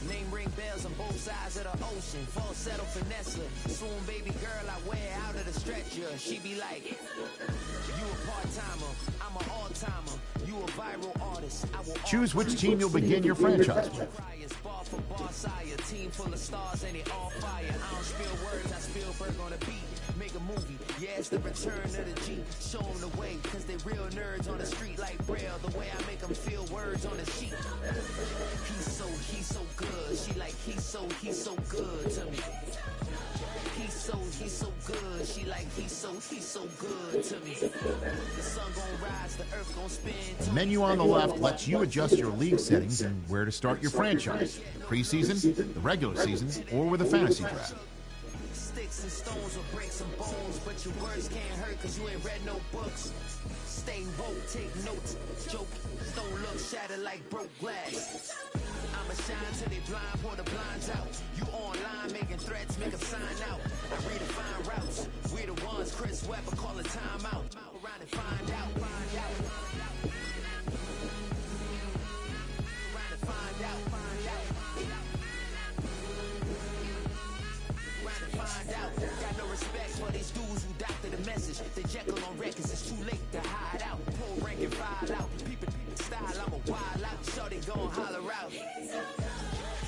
Name ring bells on both sides of the ocean. Falsetto finesse, swoon baby girl I wear out of the stretcher. She be like, you a part-timer, I'm an all-timer. You a viral artist. Choose which team you'll begin your franchise with. Bar for bar sire, team full of stars and they all fire. I don't spill words, I spill Berg on the beat. Make a movie, yeah, it's the return of the G. Show them the way, cause they real nerds on the street like Braille. The way I make them feel words on the sheet. He's so good. She like, he's so good to me. He's so good. She like, he's so good to me. The sun gon' rise, the earth gon' spin. The menu on the left lets you adjust your league settings and where to start your franchise. Preseason, the regular season, or with a fantasy draft. Sticks and stones will break some bones, but your words can't hurt cause you ain't read no books. Stay woke, take notes, joke, don't look shattered like broke glass. I'ma shine till they blind, pour the blinds out. You online making threats, make a sign out. I redefine routes, we the ones Chris Webber call a timeout. Around and find out, find out. Around and find out, find out. Around and find out. Got no respect for these dudes who doctor the message. They Jekyll on records, it's too late to hide out. Pull rank and file out. People style, I'm a wild out. Shorty gon' holler out.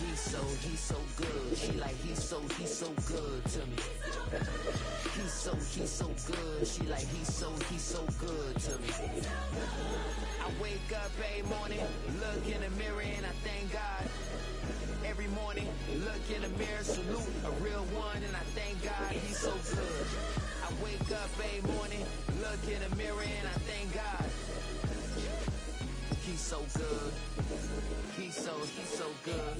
He's so good. She like, he's so good to me. He's so good. She like, he's so good to me. I wake up every morning, look in the mirror and I thank God. Every morning, look in the mirror, salute a real one and I thank God he's so good. I wake up every morning, look in the mirror and I thank God. He's so good. He's so good.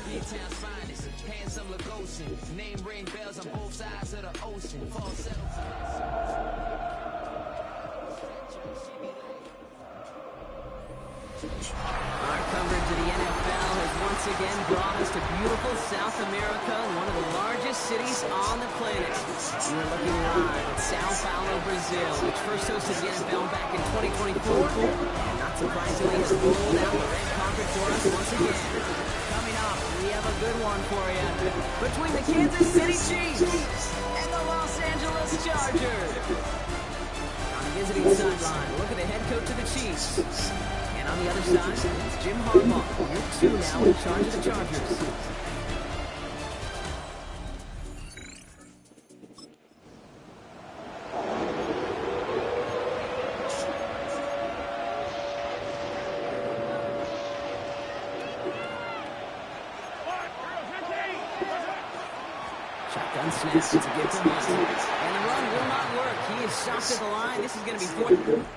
B-Town's finest, handsome Lagosian. Name ring bells on both sides of the ocean. Falsetto. Our coverage of the NFL has once again brought us to beautiful South America, one of the largest cities on the planet. We are looking live at Sao Paulo, Brazil, which first hosted the NFL back in 2024, and not surprisingly has rolled out the red carpet for us once again. Coming up, we have a good one for you. Between the Kansas City Chiefs and the Los Angeles Chargers. On the visiting sideline, look at the head coach of the Chiefs. And on the other side, it's Jim Harbaugh. Year 2 now in charge of the Chargers. Shotgun snap, it's a good to Hunt. And the run will not work. He is stopped at the line. This is going to be fourth.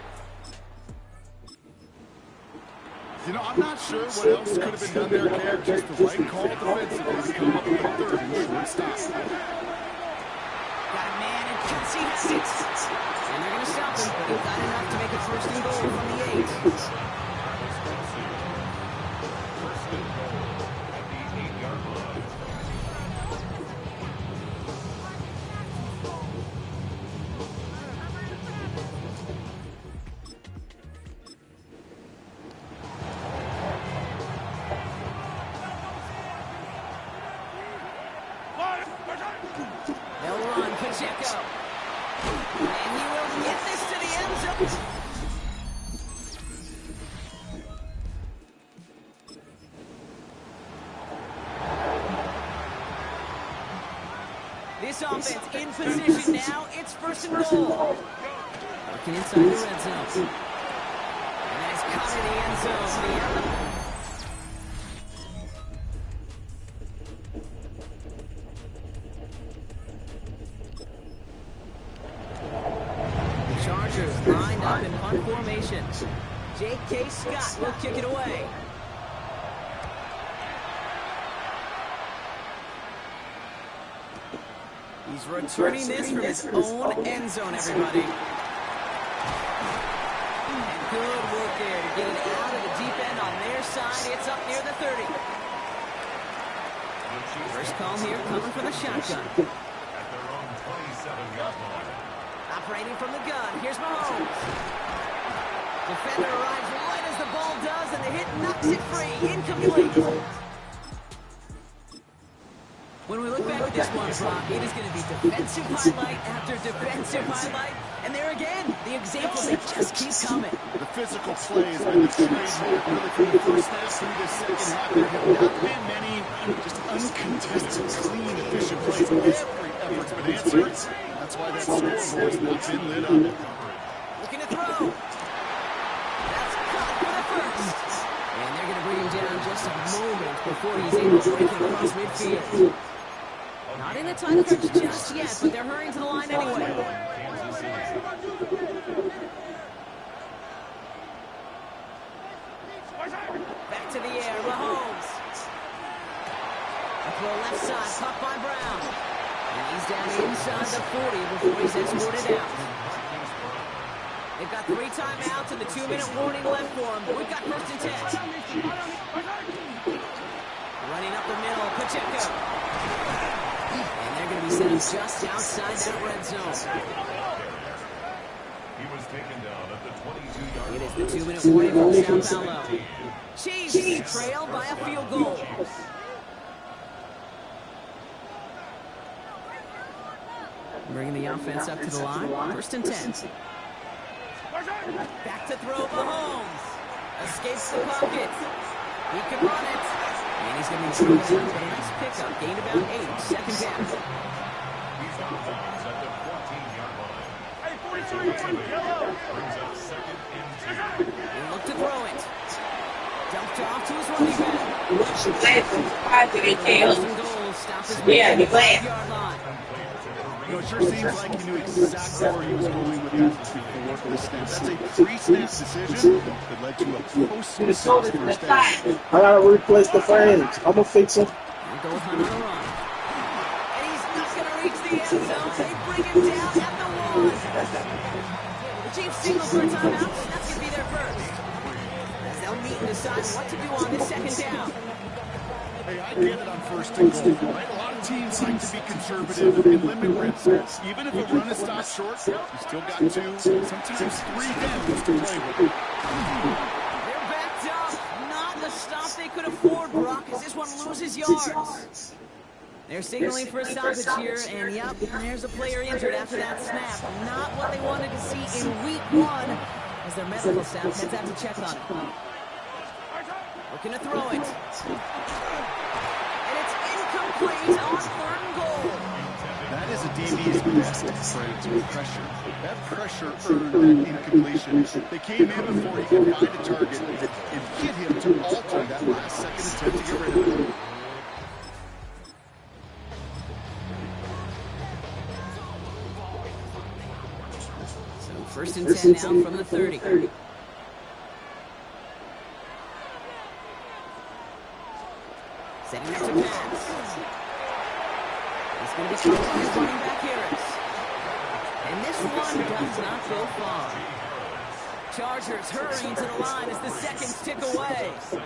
You know, I'm not sure what else could have been done there, Cam. Just the right call defensively to come up with a third and short stop. Got a man and Kelsey has it. And they're going to stop him, but he got enough to make it first and goal from the 8. They'll run, Pacheco. And he will get this to the end zone. This offense in position now. It's first and goal. Working inside the red zone. And that is caught in the end zone. Chargers lined up in punt formation. J.K. Scott will kick it away. He's returning this from his own end zone, everybody. Good work there to get it out of the deep end on their side. It's up near the 30. First call here coming from the shotgun. Operating from the gun. Here's Mahomes. Defender arrives right as the ball does, and the hit knocks it free. Incomplete. When we look back at this one, Brock, it is going to be defensive highlight after defensive highlight. And there again, the examples, they just keep coming. The physical play has been the trademark really from the first half through the second half. There have not been many just uncontested, clean, efficient plays. Every effort's been answered. That's why that scoreboard's not been lit up. Looking to throw. That's caught for the first. And they're going to bring him down just a moment before he's able to break it across midfield. Not in the time crunch just yet, but they're hurrying to the line anyway. Back to the air, Mahomes. A throw left side, caught by Brown. And he's down inside the 40 before he's escorted out. They've got 3 timeouts and the 2-minute warning left for them. We've got 1st and 10. Running up the middle, Pacheco. And they're going to be set up just outside that red zone. He was taken down at the 22-yard line. It is the 2-minute warning from Sao Paulo. Chiefs trail by a field goal. Bringing the offense up to the line. 1st and 10. Back to throw, Mahomes. Escapes the pocket. He can run it. And he's going to be thrown down, but a nice pickup. Gained about 8. 2nd down. He's out of bounds at the 14-yard line. Brings up 2nd and 10. He looked to throw it. Dumped off to his running back. Goal. Stop his man at the 5-yard line. You know, it sure seems like he knew exactly where he was going with that before the snap. That's a pre-snap decision that led to a post-snap first down. I gotta replace the frames. I'm gonna fix them. Here goes Hunt on the run. And he's not gonna reach the end zone. They bring him down at the 1. The Chiefs signal for a timeout. That's gonna be their first. As they'll meet and decide what to do on this 2nd down. Hey, I get it on 1st and goal, right? A lot of teams like to be conservative and limit risk. Even if a run is stopped short, you still got 2, sometimes 3 downs to play with. They're backed up. Not the stop they could afford, Brock, as this one loses yards. They're signaling for a stoppage here, and yep, there's a player injured after that snap. Not what they wanted to see in week 1, as their medical staff heads out to check on it. Looking to throw it. And it's incomplete on 3rd and goal. That is a DB's best friend to pressure. That pressure earned that incompletion. They came in before he could find a target and hit him to alter that last 2nd attempt to get rid of him. So 1st and 10 now from the 30. Setting up to pass. He's going to be caught by his running back Harris. And this one does not go far. Chargers hurrying to the line as the seconds tick away. Here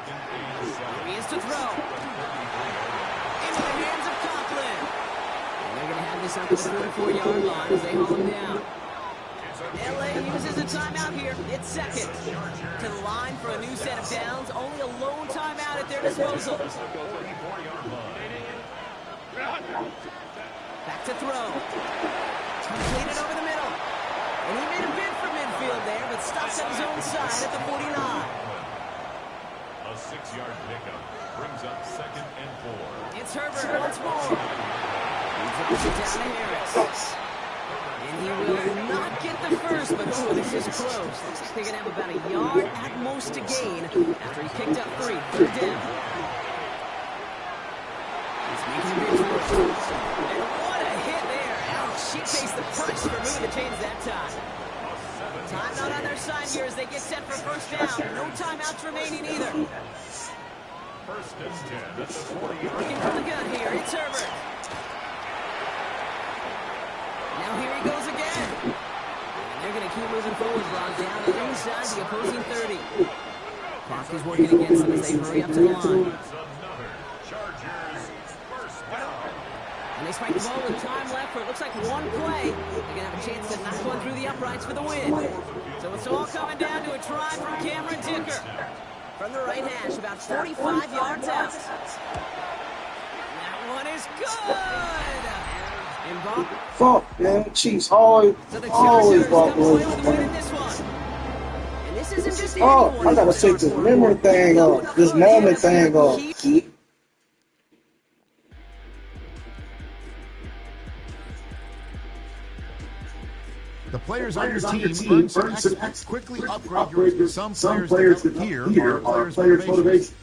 he is to throw. Into the hands of Conklin. And they're going to have this up at the 44-yard line as they haul him down. LA uses a timeout here. It's 2nd. To the line for a new set of downs. Only a lone timeout at their disposal. Back to throw. Completed over the middle. And he made a bid for midfield there, but stops at his own side at the 49. A 6-yard pickup brings up 2nd and 4. It's Herbert once more. He drops it down to Harris. And he will not get the first, but oh, this is close. Looks like they're going to have about a yard at most to gain after he picked up 3. 3rd down. He's making a big throw. And what a hit there. Ouch, she faced the price for moving the chains that time. Timeout on their side here as they get set for 1st down. No timeouts remaining either. 1st and 10 at the 40. Looking for the gun here. It's Herbert. Now here he goes again. And they're going to keep moving forward, Ron, down in inside the opposing 30. Clock is working against them as they hurry up to the line. And they spike the ball with time left for it looks like one play. They're going to have a chance to knock one through the uprights for the win. So it's all coming down to a try from Cameron Dicker. From the right hash, about 45 yards out. That one is good! And Bob. Fuck, man. Chiefs always walk away. And this isn't just Oh, I gotta take this memory thing off. This moment thing off. The players on your team earn some extra. Quickly upgrade yours. Some players that here are players' motivation.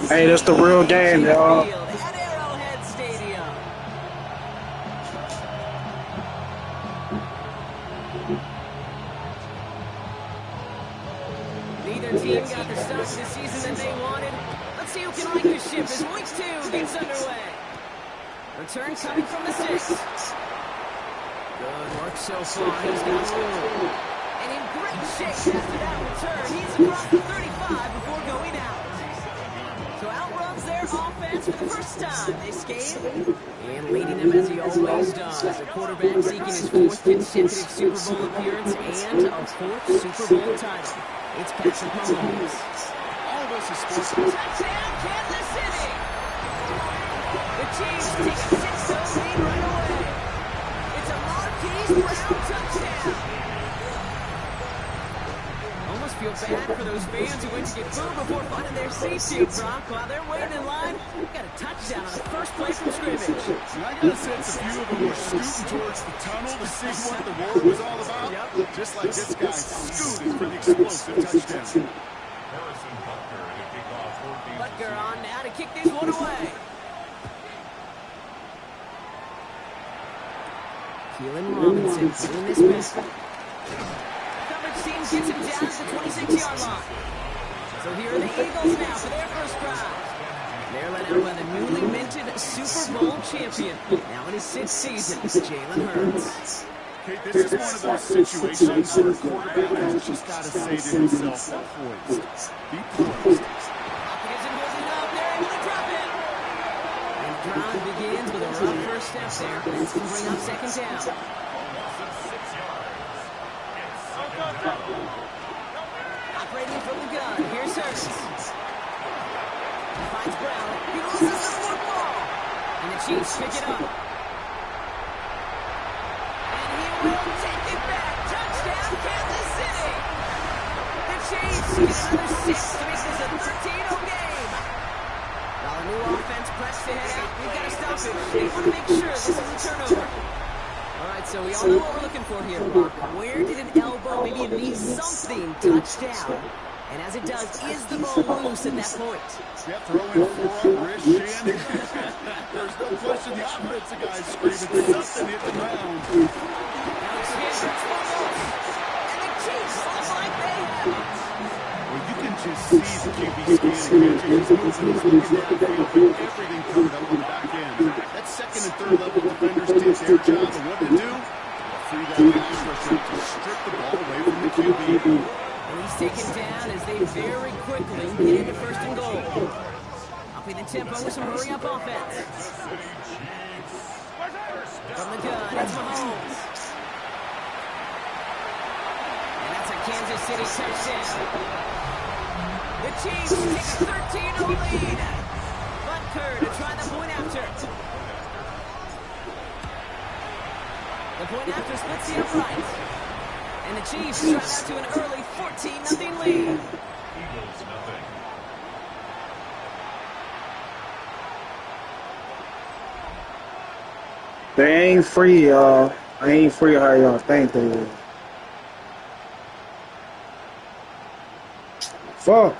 Hey, that's the real game, y'all. Neither team got the start to the season that they wanted. Let's see who can right the ship as week 2 gets underway. Return coming from the 6. Good work so far. He's got room. And in great shape after that return. He's across the 35 before going out. So outruns their offense for the first time this game. And leading them as he always does. The quarterback seeking his 4th consecutive Super Bowl appearance and a 4th Super Bowl title. It's Patrick Mahomes. All of us as sports. Touchdown, Kansas City! The Chiefs take a 6-0 lead right away. It's a Marquise Brown touchdown. Almost feel bad for those fans who went to get food before finding their seats here, Brock. While they're waiting in line, we got a touchdown on the first play from scrimmage. And I got a sense a few of them were scooting towards the tunnel to see what the war was all about. Yep. Just like this guy scooted for the explosive touchdown. Butker on now to kick this one away. Keelan Robinson doing this back. Coverage team gets him down to the 26-yard line. So here are the Eagles now for their first drive. They're led out by the newly minted Super Bowl champion, now in his 6th season, Jalen Hurts. Okay, this is one of those situations where a quarterback has just got to say to himself, poised. Be poised. Pocket isn't holding up. They're able to drop it. And the drive begins with a rough first step there. This will bring up 2nd down. Operating from the gun. Here's Hurts. Finds Brown. He loses the football. And the Chiefs pick it up. And he will take it back. Touchdown, Kansas City. The Chiefs get another 6 to make this a 13-0 game. While a new offense preps to head out, we've got to stop it. They want to make sure this is a turnover. All right, so we all know what we're looking for here, Mark. Where did an elbow, maybe a knee, something touch down? And as it does, is the ball loose at that point? Yep, throw in forearm, wrist, shin. There's no question the offensive guy's screaming something hit the ground. And the Chiefs look like they have it. Well, you can just see the QB scanning. He's moving, he's looking down the field, everything covered up on the back end. That 2nd and 3rd level defenders did their job, and what to do? Free that pass rusher to strip the ball away from the QB. And he's taken down as they very quickly get into 1st and goal. Upping the tempo with some hurry-up offense. From the gun, it's Mahomes. Kansas City touchdown. The Chiefs take a 13-0 lead. Butker to try the point after. The point after splits the upright. And the Chiefs drive out to an early 14-0 lead. Eagles nothing. They ain't free, y'all. I ain't free how y'all think they is. Fuck.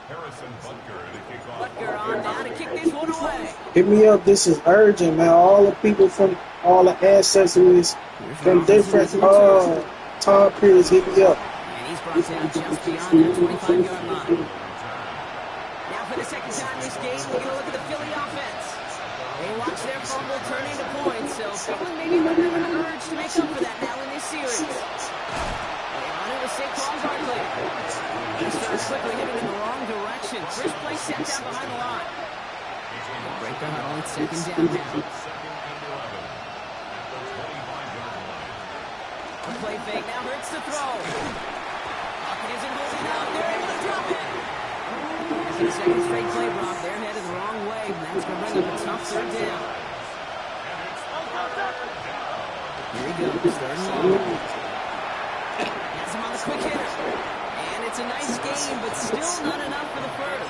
Harrison Butker to kick off. Butker on now to kick this one away. Hit me up. This is urgent, man. All the people from all the ancestors from different time periods hit me up. And he's brought down just beyond that 25-yard line. Now for the second time this game, we're going to look at the Philly offense. They watch their fumble turn into points, so Philly maybe might have an urge to make up for that now in this series. They on it with Saquon Barkley. He starts quickly heading in the wrong direction. First play set down behind the line. Break the huddle, it's second down now. The play fake now hurts the throw. Lockett isn't holding up. They're able to drop it. After the second straight play block, they're headed the wrong way, and that's going to bring up a tough third down. Here he goes, third and long. Has him on the quick hitter. And it's a nice game, but still not enough for the first.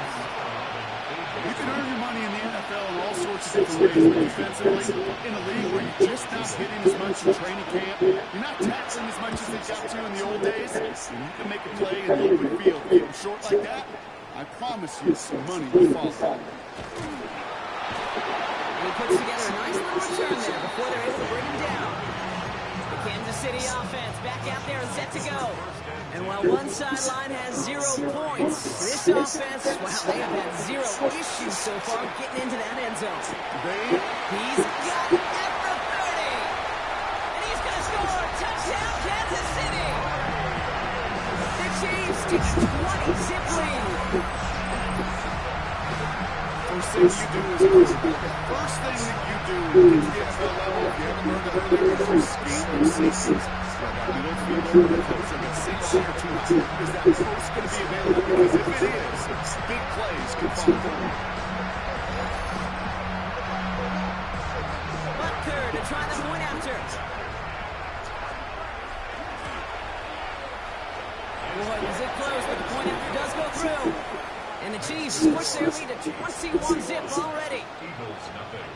You can earn your money in the NFL in all sorts of different ways, but defensively, in a league where you're just not hitting as much in training camp, you're not tackling as much as they got to in the old days, you need to make a play in the open field. Get them short like that, I promise you some money will follow. And he puts together a nice little return there before they're able to bring him down. The Kansas City offense back out there and set to go. And while one sideline has 0 points, this offense, wow, they have had 0 issues so far getting into that end zone. He's got it at the 30. And he's going to score. Touchdown, Kansas City. The Chiefs take a 20-zip lead. First thing you do is first thing that you do to get to the NFL level, if you haven't learned it earlier, is you scheme your safeties. Middle field over the post, like a single or two. Is that post going to be available? Because if it is, big plays can follow. Butker to try the point after. Boy, was it close, but the point after does go through. And the Chiefs push their lead to 21 zip already. Eagles nothing.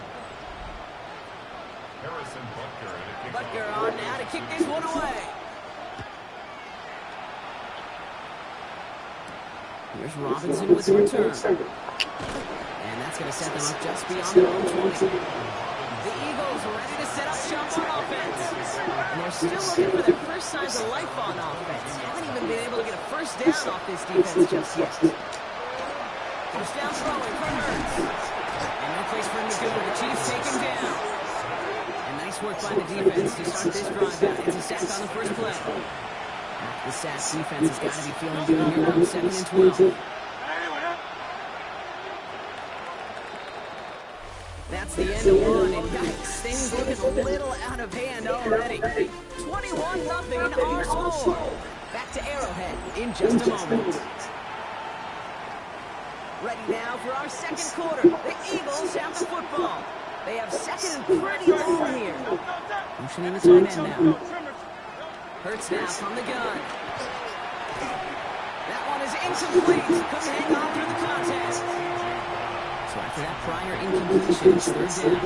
Harrison Butker to kick Butker off. on now to kick this one away. Here's Robinson with the return. And that's going to set them up just beyond their own 20. The Eagles ready to set up shop on offense. And they're still looking for their first signs of life on offense. Haven't even been able to get a first down off this defense just yet. First down throwing for Hurts. And no place for him to go. The Chiefs take him down. And nice work by the defense to start this drive out. It's a sack on the first play. The sack defense has got to be feeling good here on 2nd and 12. That's the end of one, and yikes, things looking a little out of hand already. 21-0 our score. Back to Arrowhead in just a moment. Ready now for our second quarter. The Eagles have the football. They have second and pretty long here. Motioning the tight end now. Hurts now from the gun. That one is incomplete. Couldn't hang on through the contest. So after that prior incompletion, it's third down.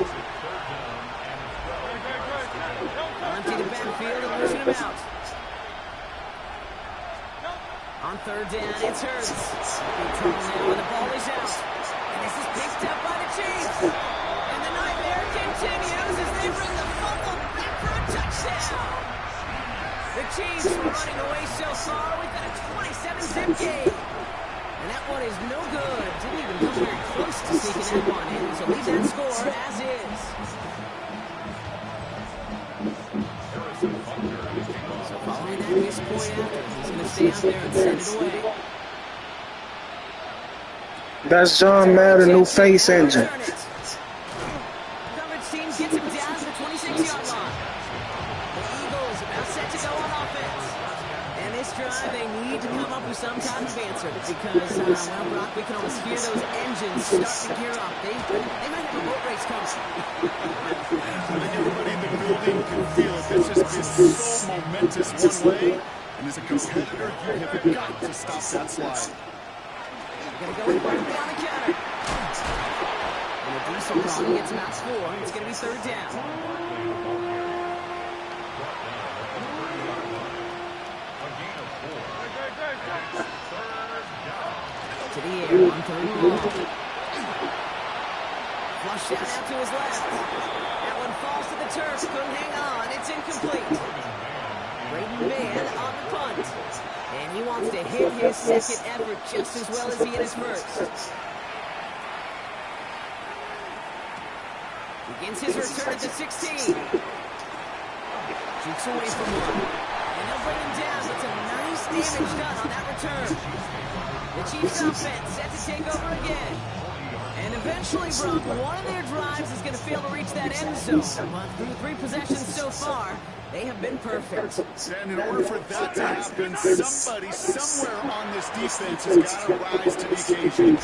Empty the backfield and losing him out. On third down, it's Hurts. Big trouble now, and the ball is out. And this is picked up by the Chiefs. And the nightmare continues as they bring the fumble back for a touchdown. The Chiefs running away so far. We've got a 27-zip game. And that one is no good. Didn't even come very close to sneaking that one in. So leave that score as is. So following that missed point after, he's going to stay out there and send it away. That's John Madden, new face engine. Coverage set to go on offense. And this drive, they need to come up with some type of answer because, well, Brock, we can almost hear those engines starting to gear up. They might have a boat race coming. I think everybody in the building can feel it. This has been so momentous one way. And as a competitor, you have got to stop that slide. Going to go with Barkley on the counter. And a decent run gets him out score. It's going to be third down. To the air on third and long. Flushed out to his left. That one falls to the turf. Couldn't hang on. It's incomplete. Braden Mann on the punt. And he wants to hit his second effort just as well as he hit his first. Begins his return at the 16. Jukes away from one. And they'll bring him down. But some nice damage done on that return. The Chiefs offense set to take over again. And eventually, Brock, one of their drives is going to fail to reach that end zone. But through 3 possessions so far, they have been perfect. And in order for that to happen, somebody somewhere on this defense has got to rise to the occasion.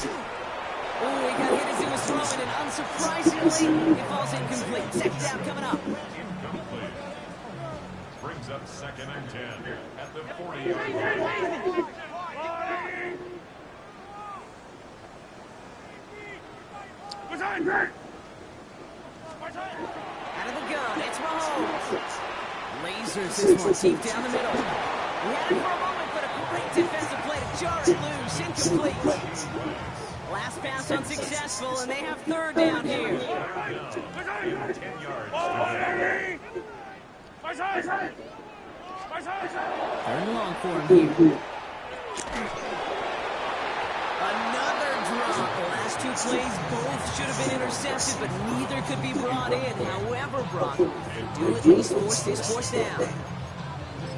Oh, he got hit as he was throwing, and unsurprisingly, it falls incomplete. Second down coming up. Incomplete. Brings up 2nd and 10 at the 40-yard line. Out of the gun, it's Mahomes. Lasers this one deep down the middle. He had it for a moment, but a great defensive play to jar it loose. Incomplete. Last pass unsuccessful, and they have third down here. 10 yards. Third and long for him here. Another drop. The last 2 plays both should have been intercepted, but neither could be brought in. However, Brock, do at least force this fourth down.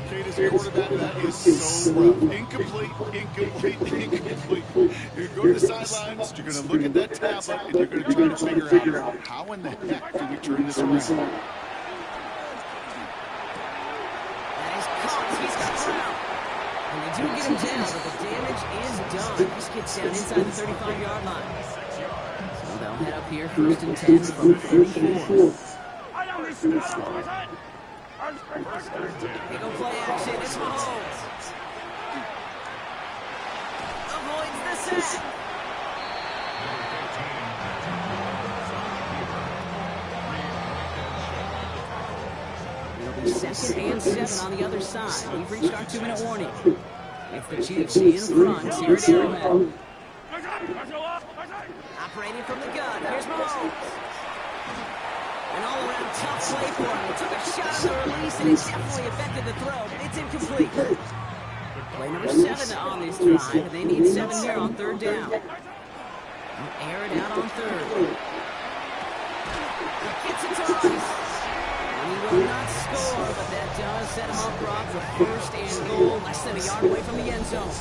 Kate, as a quarterback, that is so rough. Incomplete. You're going to the sidelines, you're going to look at that tablet, and you're going to try to figure out how in the heck do we turn this around. That is caught. He's got ground. And they do get him down, but the damage is done. Just gets down inside the 35-yard line. So they'll head up here, 1st and 10 from 34. They go play action. It's Mahomes. Avoids the sack. It'll be 2nd and 7 on the other side. We've reached our 2-minute warning. It's the Chiefs in front here at Arrowhead. Operating from the gun. Here's Mahomes. An all-around tough play for him. He took a shot on the release, and it definitely affected the throw, but it's incomplete. Play number 7 on this drive. They need 7 here on third down. They'll air it out on third. He gets it to Rice. And he will not score, but that does set him up, Brock, for 1st and goal, less than a yard away from the end zone.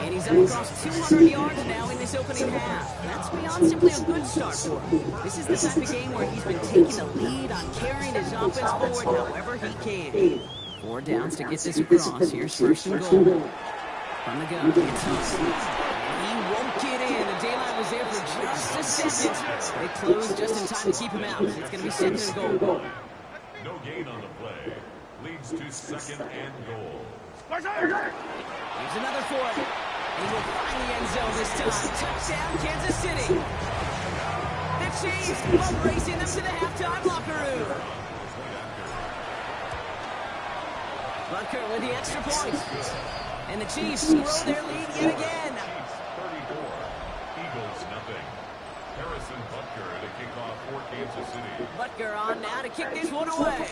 And he's up across 200 yards now in this opening half. That's beyond simply a good start for him. This is the type of game where he's been taking the lead on carrying his offense forward however he can. 4 downs to get this across. Here's 1st and goal. From the gun, it's Hunt. He won't get in. The daylight was there for just a second. They closed just in time to keep him out. It's going to be 2nd and goal. No gain on the play. Leads to 2nd and goal. Here's another for him. And he will find the end zone this time. Touchdown, Kansas City. The Chiefs are racing them to the halftime locker room. Butker with the extra point. And the Chiefs grow their lead yet again. Chiefs 34. Eagles nothing. Harrison Butker at a kickoff for Kansas City. Butker on now to kick this one away.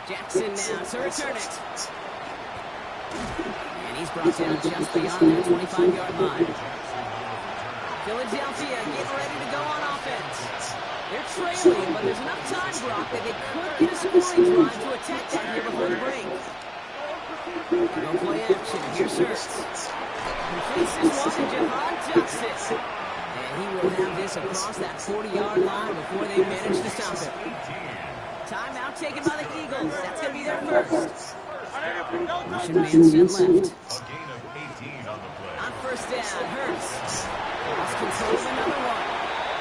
Jackson now to return it. And he's brought down just beyond the 25-yard line. Philadelphia getting ready to go on offense. They're trailing, but there's enough time, Brock, that they could get a scoring drive to attack that here before the break. No play action. Here's Hurts. Completes this one to Jahan Johnson. He will have this across that 40-yard line before they manage to stop it. Timeout taken by the Eagles. That's going to be their first. Motion man set left. A gain of 18 on the play. On first down, Hurts. Lost control of another one.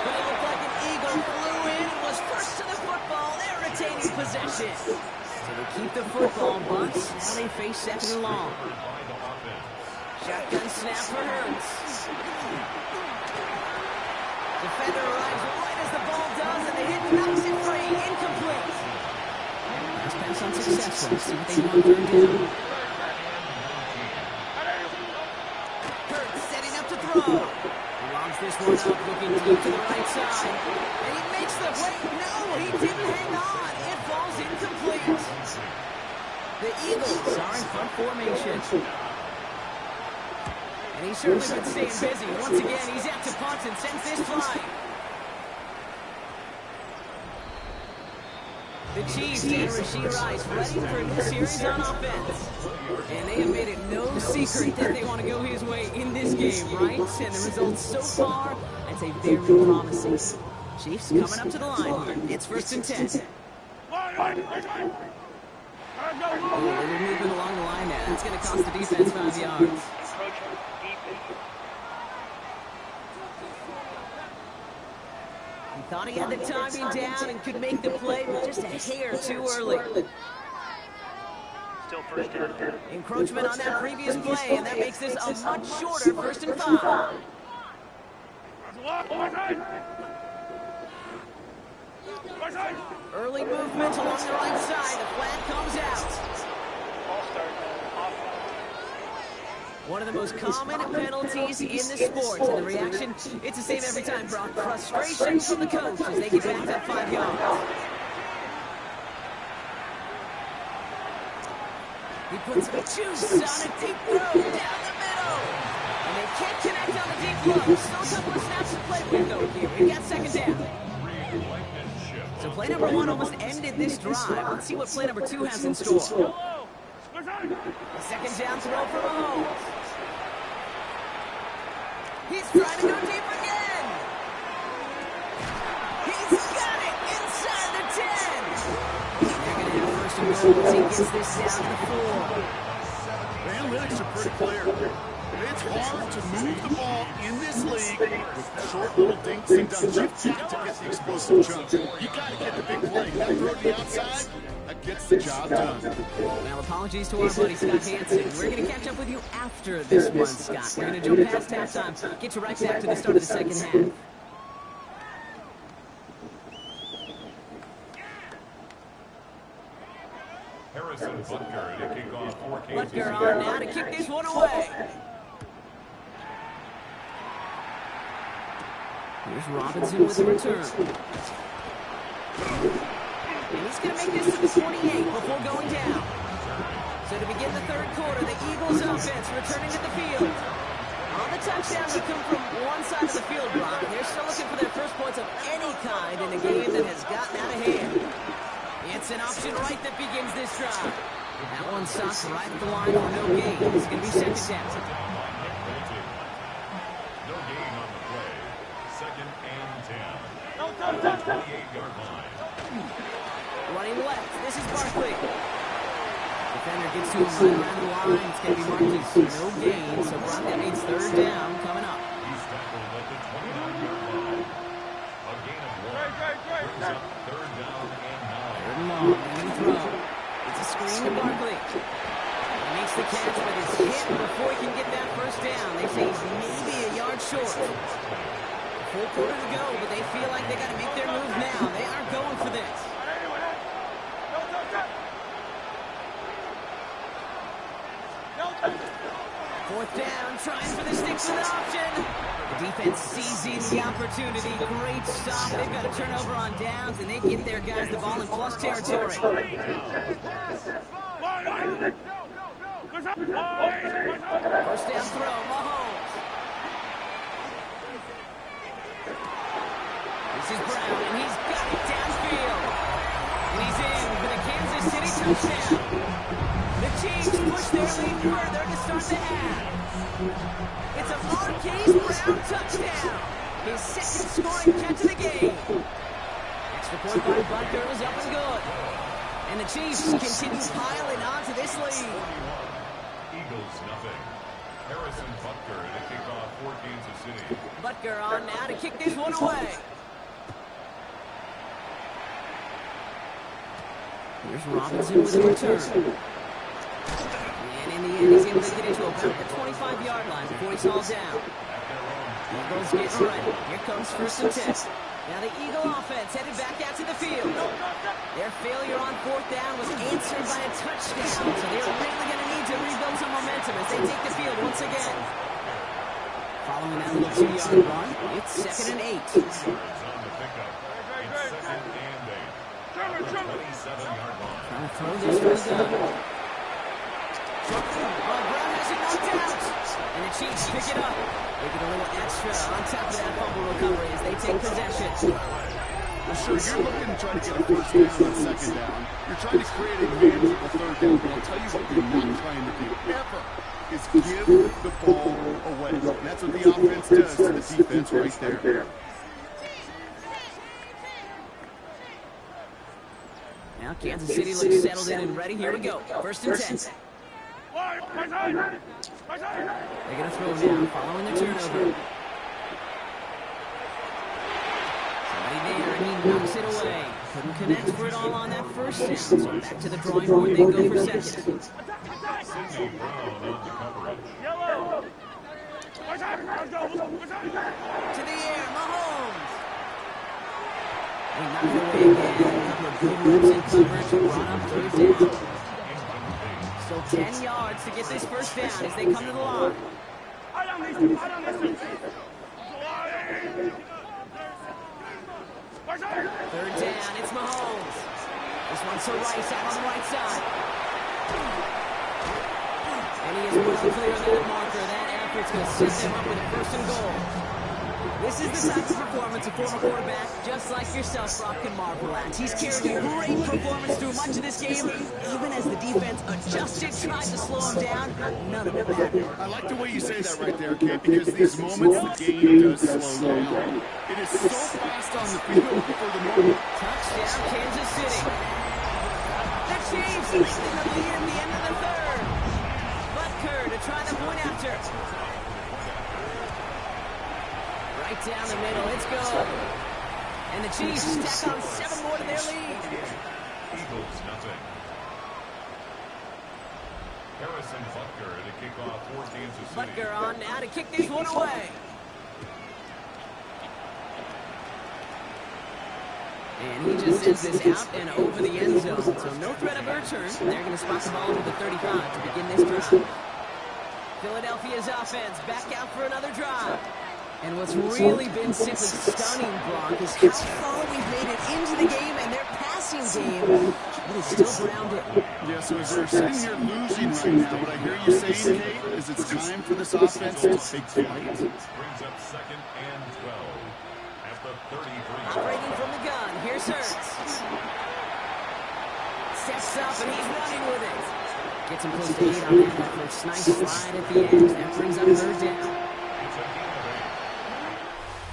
But it looked like an Eagle flew in and was first to the football. They're retaining possession. So they keep the football, but now they face second and long. Shotgun snap for Hurts. Defender arrives right as the ball does, and the hit knocks it free. Incomplete. Last pass unsuccessful. See what they want third down. Hurts setting up to throw. He logs this one up, looking deep to the right side. And he makes the wait. No, he didn't hang on. It falls incomplete. The Eagles are in front formation. And he's certainly been staying busy. Once again, he's out to punt and sends this flying. The Chiefs and Rashee Rice ready for a new series on offense. And they have made it no secret that they want to go his way in this game, right? And the results so far, I'd say very promising. Chiefs coming up to the line here. It's first and 10. Oh, they're moving along the line now. That's going to cost the defense 5 yards. He thought he had the timing down and could make the play, but just a hair too early. Still first down. Encroachment on that previous play, and that makes this a much shorter first and 5. Early movement along the right side. The flag comes out. One of the most common penalties in the sport. And the reaction, it's the same every time, Brock. Frustration from the coach as they get back that 5 yards. He puts the juice on a deep throw down the middle. And they can't connect on the deep throw. Still a couple of snaps to play with, though, here. We got second down. So play number 1 almost ended this drive. Let's see what play number 2 has in store. A second down throw for Mahomes. He's trying to go deep again. He's got it inside the 10. They're going to have first and goal as he gets this down to the 4. The analytics are pretty clear. It's hard to move the ball in this league with short little dinks and dunks. You've got to get the explosive jump. You've got to get the big play. That throw to the outside, that gets the job done. Well, apologies to our buddy Scott Hansen. We're going to catch up with you after this one, Scott. We're going to jump past halftime, get you right back to the start of the second half. Harrison Butker to kick off for Kansas City. Butker on now to kick this one away. Here's Robinson with the return. And he's going to make this to the 28 before going down. So to begin the third quarter, the Eagles offense returning to the field. All the touchdowns have come from one side of the field, Brock. They're still looking for their first points of any kind in a game that has gotten out of hand. It's an option right that begins this drive. That one stops right at the line for no gain. It's going to be second down. No gain on the play. Second and 10. 28-yard line. Running left. This is Barkley. Defender gets to him right around the line. It's going to be marked as no gain. So Brock, that means third down coming up. He's tackled at the 29-yard line. A gain of 1. Brings up third down and 9. Third and long. New throw. It's a screen to Barkley. He makes the catch, but it's hit before he can get that first down. They say he's maybe a yard short. Full quarter to go, but they feel like they got to make their move now. They are going for this. Fourth down, trying for the sticks with an option. The defense seizing the opportunity. Great stop. They've got a turnover on downs, and they get their guys the ball in plus territory. First down throw, Mahomes. This is Brown, and he's got it downfield. And he's in for the Kansas City touchdown. The Chiefs push their lead further to start the half. It's a Marquise Brown touchdown. His second scoring catch of the game. Extra point by Butker was up and good. And the Chiefs continue piling onto this lead. Eagles nothing. Harrison Butker to kick off for Kansas City. Butker on now to kick this one away. Here's Robinson with the return. And in the end, he's able to get into about the 25-yard line before he's hauled down. Eagles getting ready. Here comes first and 10. Now the Eagle offense headed back out to the field. Their failure on fourth down was answered by a touchdown, so they're really going to need to rebuild some momentum as they take the field once again. Following that little 2-yard run, it's 2nd and 8. On the pickup. It's 2nd and 8. 27-yard line. Trying to throw this to the gun. Brown has it knocked out. And the Chiefs pick it up. They get a little extra on top of that fumble recovery as they take possession. Well, sure, you're looking to try to get a first down on second down. You're trying to create a manageable third down, but I'll tell you what you're not trying to do ever is give the ball away. And that's what the offense does to the defense right there. Now Kansas City looks settled in and ready. Here we go. First and 10. They're going to throw down following the turnover. Somebody there, and he knocks it away. Couldn't connect for it all on that first down. So back to the drawing board, they go for second. Sidney Brown on the coverage. To the air, Mahomes. He knocked it away again. A couple of good moves in coverage, brought up third down. So 10 yards to get this first down as they come to the line. Third down, it's Mahomes. This one's to Rice out on the right side. And he is well clear of that marker. That effort's going to set them up with a first and goal. This is the type of performance a former quarterback, just like yourself, Brock, can marvel at. He's carried a great performance through much of this game, even as the defense adjusted, tried to slow him down. None of it mattered. I like the way you say that right there, Kate, because these moments the game does slow down. It is so fast on the field for the moment. Touchdown, Kansas City. The Chiefs lengthen the lead at the end of the third. Butker to try the point after. Right down the middle, it's good. And the Chiefs stack on 7 more to their lead. Eagles nothing. Harrison Butker to kick off for Kansas City. Butker on now to kick this one away. And he just sends this out and over the end zone. So no threat of a return. They're going to spot the ball over the 35 to begin this drive. Philadelphia's offense back out for another drive. And what's really been simply stunning, Brock, is how far we've made it into the game, and their passing game is still grounded. Yeah, so as they're sitting here losing right now, what I hear you saying, Kate, is it's time for this offense to take flight. Brings up 2nd and 12 at the 33. Operating from the gun, here's Hurts. Steps up, and he's running with it. Gets him close to 8 on that effort. Nice slide at the end. That brings up third down.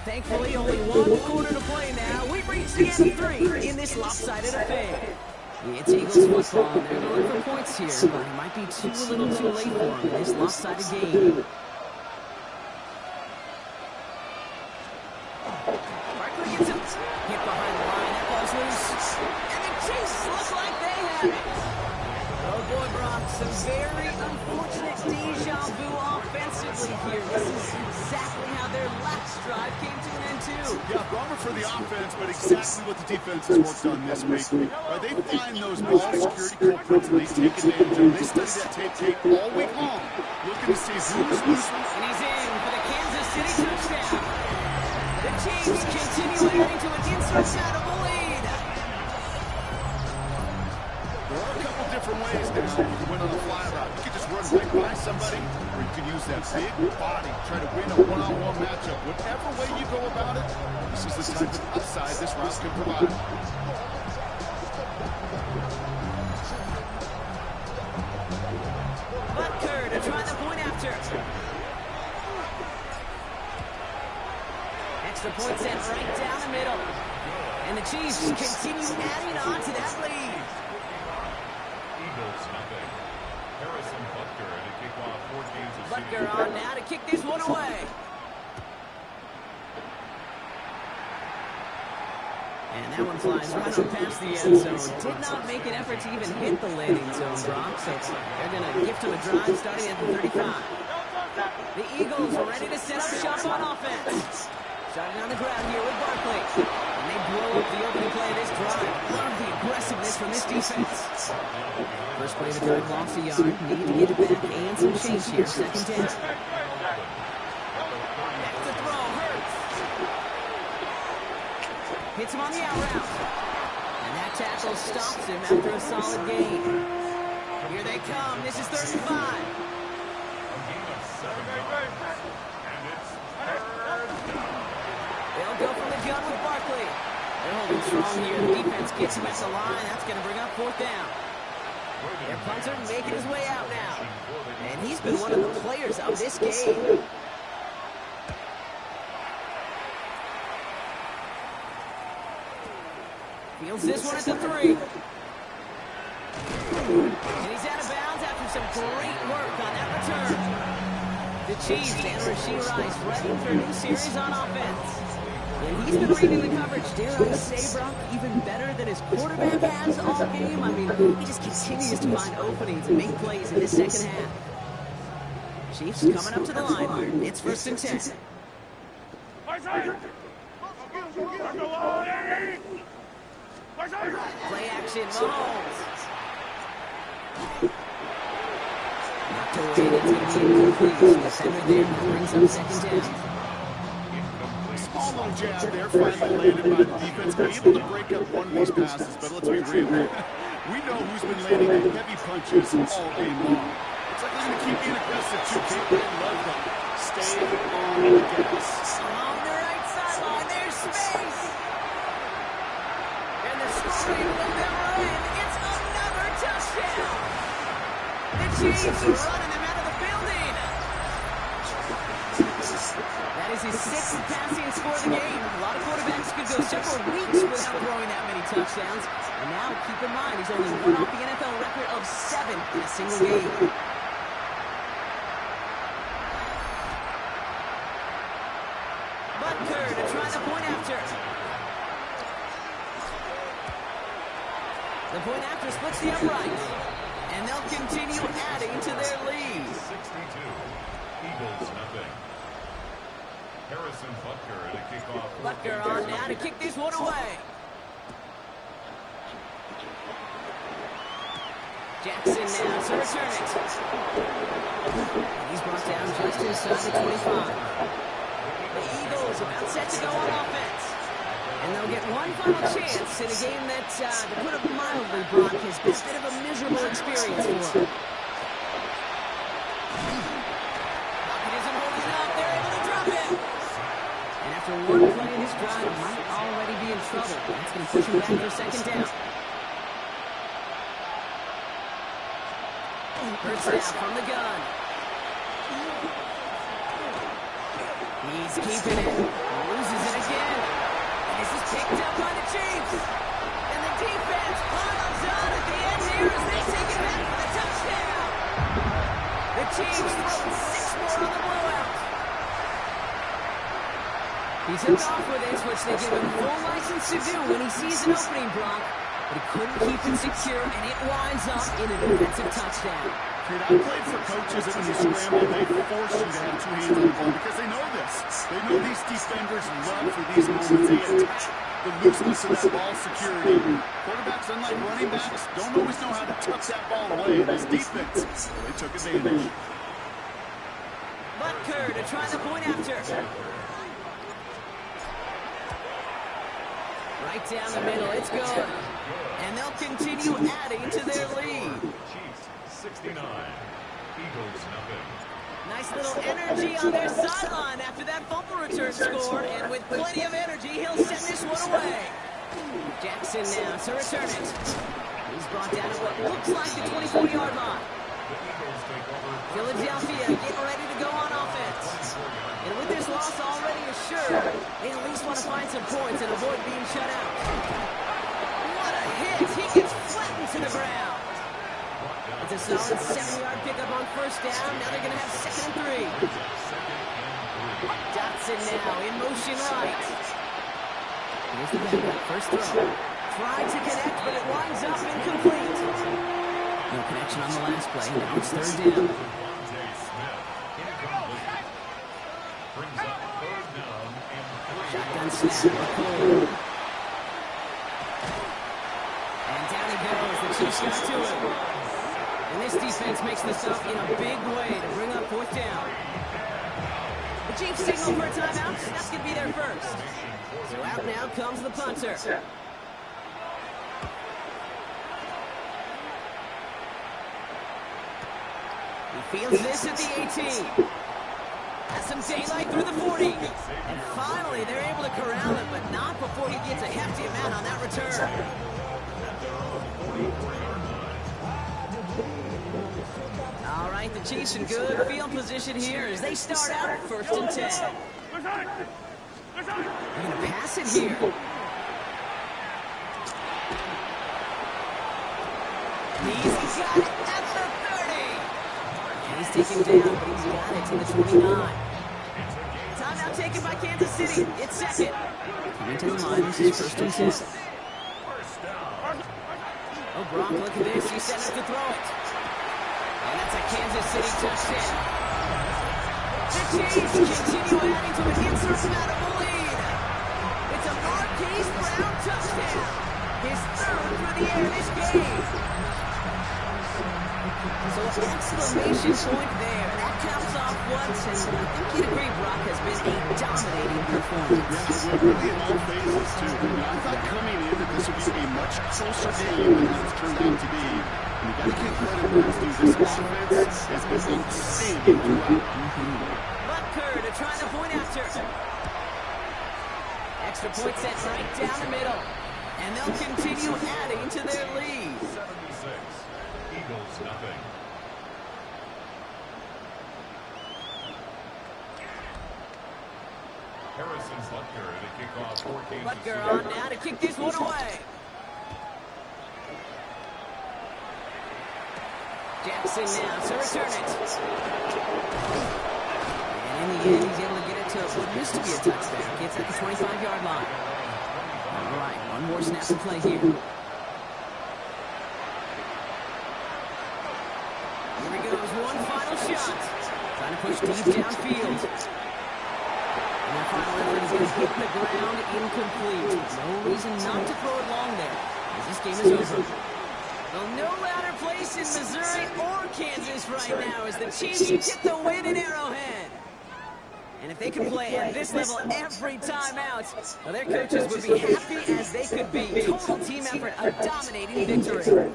Thankfully, only 1 quarter to play now. We've reached the end of 3 in this lopsided affair. It's Eagles football. They're going for points here, but it might be a little too late for them in this lopsided game. Barkley gets him hit behind the line. That ball's loose. And the Chiefs look like they have it. Oh boy, Brock, some very unfortunate deja vu offensively here. This is exactly how their last drive came to an end too. Yeah, bummer for the offense, but exactly what the defense has worked on this week. They find those ball security culprits and they take advantage of them. They study that tape all week long, looking to see who's loose. And he's in for the Kansas City touchdown. The Chiefs continue adding to an insurmountable lead. There are a couple different ways now you can win on a fly route. You can just run right by somebody, or you can use that big body, try to win a one-on-one matchup. Whatever way you go about it, this is the type of upside this route can provide. Butker to try the point after. Extra point sent right down the middle. And the Chiefs continue adding on to that lead. Eagles nothing. Harrison Butker and a kickoff for Kansas City. Butker on now to kick this one away. And that one flies right on past the end zone. Did not make an effort to even hit the landing zone, Brock. So they're going to gift him a drive starting at the 35. The Eagles are ready to set up shop on offense. Starting on the ground here with Barkley. And they blow up the opening play of this drive. Love the aggressiveness from this defense. First play of the drive lost a yard. Need to get it back and some change here. Second down. That's the throw. Hurts. Hits him on the out route. And that tackle stops him after a solid gain. Here they come. This is 35. They'll go from the gun with Barkley. They're holding strong here. The defense gets him at the line. That's going to bring up fourth down. Their punter making his way out now. And he's been one of the players of this game. Fields this one at the 3. And he's out of bounds after some great work on that return. The Chiefs and Rashee Rice ready for a new series on offense. And he's been reading the coverage, dare I say, Brock, even better than his quarterback has all game. I mean, he just continues to find openings and make plays in this second half. Chiefs coming up to the line. It's 1st and 10. Play action, Mahomes. Knocked away, that's going to be incomplete. Defender there brings up second down. Small little jab there, finally landed by the defense. Been able to break up one of these passes, but let's be real. We know who's been landing heavy punches all game long. It's like they're going to keep being aggressive too. Can't really love them. Stay on the gas. Along the right sideline, there's space. And the scoring will never end. It's another touchdown. The Chiefs are running them out of the building. That is his 6th passing score of the game. A lot of quarterbacks could go several weeks without throwing that many touchdowns. And now, keep in mind, he's only one off the NFL record of 7 in a single game. Butker to try the point after. The point after splits the upright. And they'll continue adding to their lead. 62. Eagles nothing. Harrison Butker at a kickoff. Butker on now to kick this one away. Jackson now to return it. He's brought down just inside the 25. The Eagles about set to go on offense. And they'll get one final chance in a game that, to put it mildly, Brock, has been a bit of a miserable experience for them. Pocket isn't holding up. They're able to drop it. And after one play in this drive, might already be in trouble. That's going to push him back for second down. First down from the gun. He's keeping it. Loses it again. And this is picked up by the Chiefs. And the defense piles on at the end here as they take it back for the touchdown. The Chiefs throw 6 more on the blowout. He took off with this, which they give him full license to do when he sees an opening, Brock. But he couldn't keep it secure, and it winds up in an offensive touchdown. Dude, I played for coaches that when you scramble, they force you to have 2 hands on the ball because they know this. They know these defenders love for these moments. They attack the looseness of that ball security. Quarterbacks, unlike running backs, don't always know how to tuck that ball away. This defense, they took advantage. Butker to try the point after. Right down the middle, it's good. And they'll continue adding to their lead. Chiefs 69. Eagles nothing. Nice little energy on their sideline after that fumble return score. And with plenty of energy, he'll send this one away. Jackson now to return it. He's brought down at what looks like the 24-yard line. The Eagles take over. Philadelphia getting ready to go on offense. And with this loss already assured, they lead want to find some points and avoid being shut out. What a hit! He gets flattened to the ground. It's a solid 7-yard pickup on first down. Now they're going to have 2nd and 3. Dotson now in motion right. Here's the backup. First throw. Tried to connect, but it winds up incomplete. No connection on the last play. Now it's 3rd down. Shotgun snap. And down he goes. The Chiefs got to him. And this defense makes the stop in a big way to bring up 4th down. The Chiefs signal for a timeout. That's going to be their first. So out now comes the punter. He fields this at the 18. Has some daylight through the 40. And finally, they're able to corral him, but not before he gets a hefty amount on that return. All right, the Chiefs in good field position here as they start out 1st and 10. They're going to pass it here. He's got it at the 30. And he's taken down, but he's got it to the 29. Timeout taken by Kansas City. It's 2nd. Coming to the line, this is 1st and 10. Oh, Brock, look at this. He's set up to throw it. And that's a Kansas City touchdown. The Chiefs continue adding to an insurmountable lead. It's a Marquise Brown touchdown. His 3rd through the air this game. So an exclamation point there. That counts off once, and I think you'd agree Brock has been a dominating performance. Really in all phases, too. I thought coming in that this would be a much closer game than it's turned out to be. And you got to give credit where it's due. This offense has been outstanding throughout. Butker to try the point after. Extra point set right down the middle. And they'll continue adding to their lead. 76. Eagles nothing. Harrison Butker to kick off for Kansas Butker City. on now to kick this one away. Jackson now to return it. And in the end, he's able to get it to what used to be a touchdown. Gets at the 25-yard line. All right, one more snap to play here. Here he goes, one final shot. Trying to push deep downfield. And that final effort is going to hit the ground incomplete. No reason not to throw it long there, as this game is over. Well, no louder place in Missouri or Kansas right now as the Chiefs get the win in Arrowhead. And if they could play at this level every time out, well, their coaches would be happy as they could be. Total team effort, a dominating victory.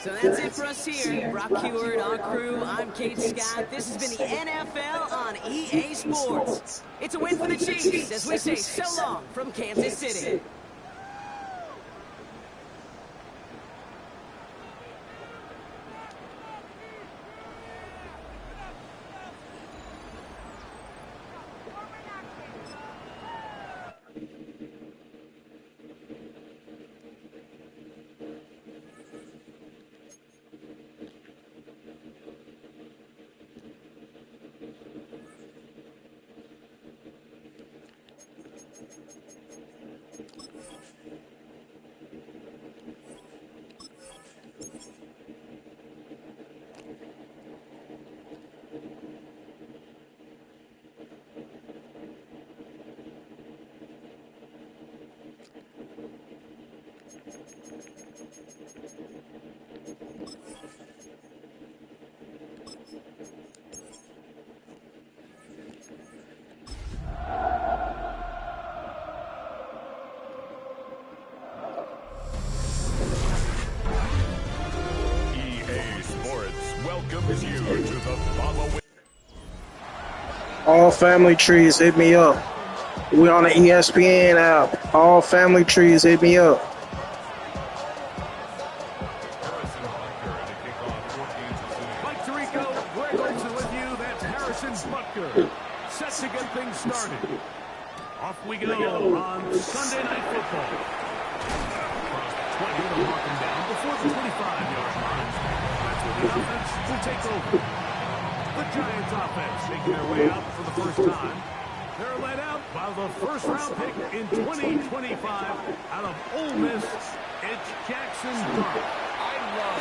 So that's it for us here. Brock Heward, our crew, I'm Kate Scott. This has been the NFL on EA Sports. It's a win for the Chiefs as we say so long from Kansas City. welcomes you to the following. All family trees, hit me up. We on the ESPN app. All family trees, hit me up. Mike Tirico, Greg Olson with you. That's Harrison Butker. Set to get things started. Off we go on Sunday Night Football. Across the 20, they'll mark him down before the 25-yard line. That's where the offense will take over. The Giants offense making their way out for the first time. They're led out by the first-round pick in 2025 out of Ole Miss. It's Jackson Dart. I love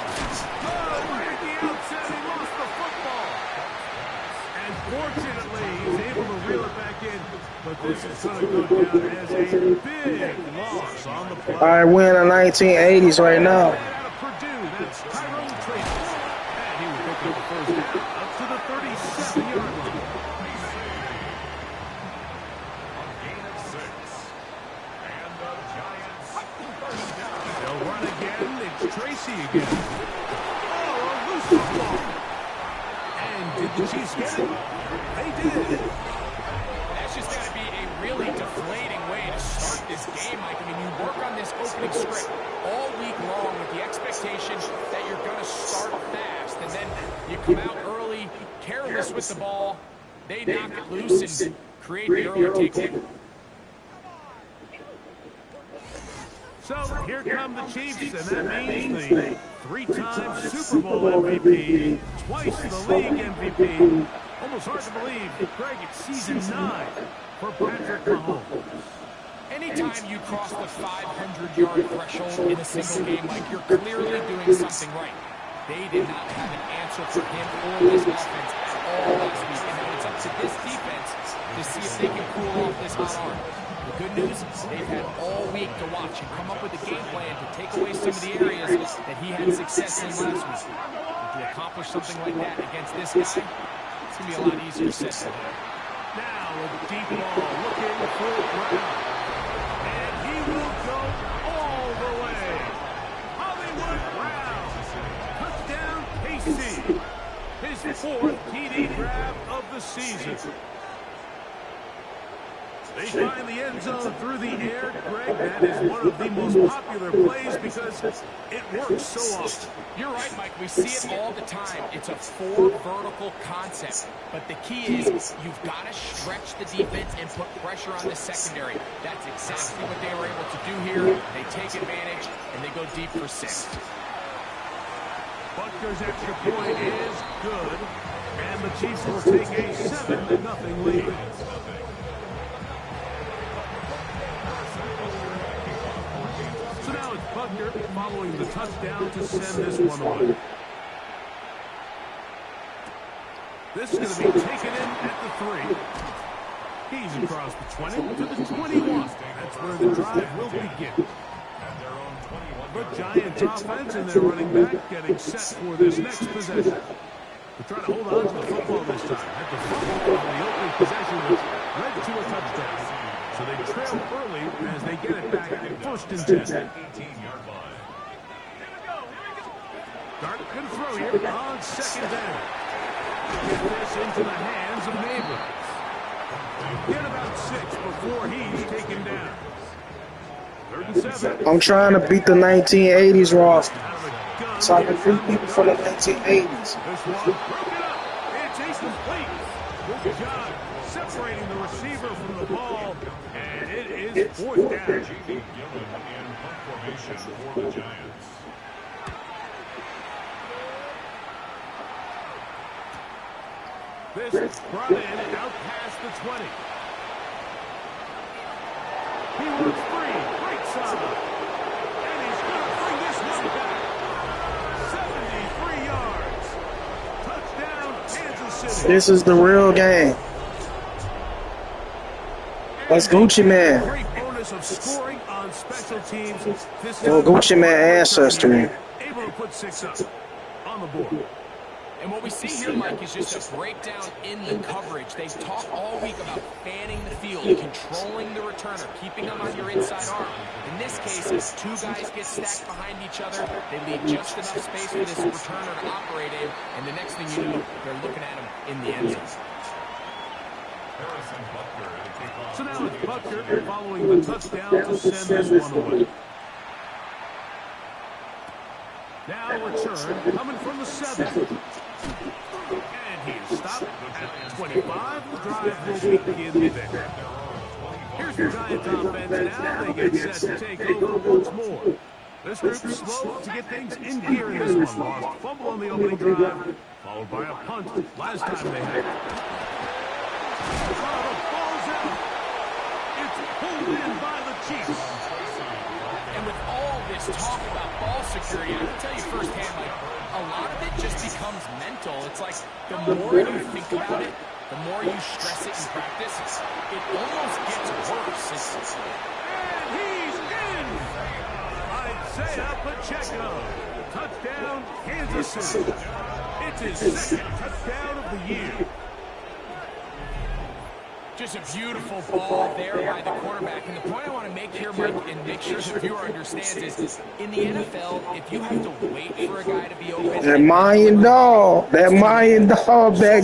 Right at the outset, he lost the football. And fortunately, he's able to reel it back in. But this is going to go down as a big loss on the play. All right, we're in the 1980s right now. Out of Purdue, that's Tyrone Tracy. And he will pick up the first down up to the 37-yard line. They'll run again. It's Tracy again. Oh, a loose football. And did the Chiefs get it? They did. That's just got to be a really deflating way to start this game, Mike. I mean, you work on this opening script all week long with the expectation that you're going to start fast, and then you come out early, careless with the ball. They knock it loose and create the early takeaway. So here come the Chiefs, and that means the three-time Super Bowl MVP, twice the league MVP. Almost hard to believe, Greg, it's season 9 for Patrick Mahomes. Anytime you cross the 500-yard threshold in a single game, Mike, you're clearly doing something right. They did not have an answer for him or this offense at all last week, and now it's up to this defense to see if they can cool off this hot arm. The good news, they've had all week to watch and come up with a game plan to take away some of the areas that he had success in last week. If you accomplish something like that against this guy, it's going to be a lot easier said than done. Now a deep ball looking for Brown. And he will go all the way. Hollywood Brown. Touchdown, KC. His 4th TD grab of the season. They find the end zone through the air, Greg. That is one of the most popular plays because it works so often. You're right, Mike. We see it all the time. It's a 4 vertical concept. But the key is you've got to stretch the defense and put pressure on the secondary. That's exactly what they were able to do here. They take advantage, and they go deep for 6. Butker's extra point is good. And the Chiefs will take a 7-0 lead. So now it's Butker following the touchdown to send this one away. This is going to be taken in at the 3. He's across the 20 to the 21. That's where the drive will begin. The Giants offense and their running back getting set for this next possession. They're trying to hold on to the football this time. At the football on the opening possession was led to a touchdown. So they trail early as they get it back at 1st and 10. Dart can throw here on 2nd down. Get this into the hands of Neighbors. Get about 6 before he's taken down. 3rd and 7. I'm trying to beat the 1980s roster, so I can beat people from the 1980s. This one broken up. It's incomplete. Good job separating the receiver from the ball, and it is 4th down. For the Giants. This brought in out past the 20. He works free, right side, and he's going to bring this one back. 73 yards. Touchdown, Kansas City. This is the real game. That's Gucci Man. Great bonus of scoring on special teams. This Well, Gucci Man ancestry. Able to put 6 up on the board. And what we see here, Mike, is just a breakdown in the coverage. They've talked all week about fanning the field, controlling the returner, keeping them on your inside arm. In this case, 2 guys get stacked behind each other. They leave just enough space for this returner to operate in, and the next thing you know, they're looking at him in the end zone. So now it's Butker following the touchdown to send this one away. Now return coming from the 7. And he is stopped at 25. The drive will begin there. Here's the Giants offense. Now they get set to take over once more. This group's slow to get things in gear in this one. Lost fumble on the opening drive, followed by a punt last time they had it. Oh, the ball's out. It's pulled in by the Chiefs. And with all this talk about ball security, I can tell you firsthand, like, a lot of it just becomes mental. It's like the more you think about it, the more you stress it in practice, it almost gets worse. And he's in! Isaiah Pacheco. Touchdown, Kansas City. It's his second touchdown of the year. Just a beautiful ball there by the quarterback. And the point I want to make here, Mike, and make sure the viewer understands is, in the NFL, if you have to wait for a guy to be open... That Mayan dog back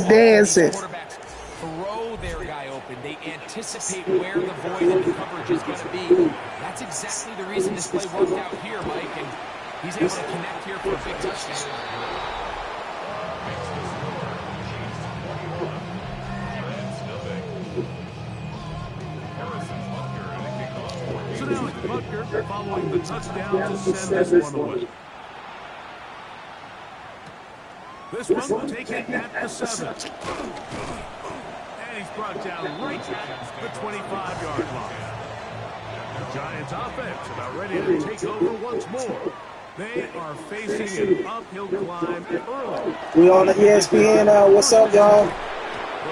dancing. Quarterbacks throw their guy open. They anticipate where the void in the coverage is going to be. That's exactly the reason this play worked out here, Mike, and he's able to connect here for a big touchdown. So now it's Butker following the touchdown to send this one away. This one will take it at the 7. And he's brought down right at the 25-yard line. The Giants offense about ready to take over once more. They are facing an uphill climb early. We on the ESPN. What's up, y'all? The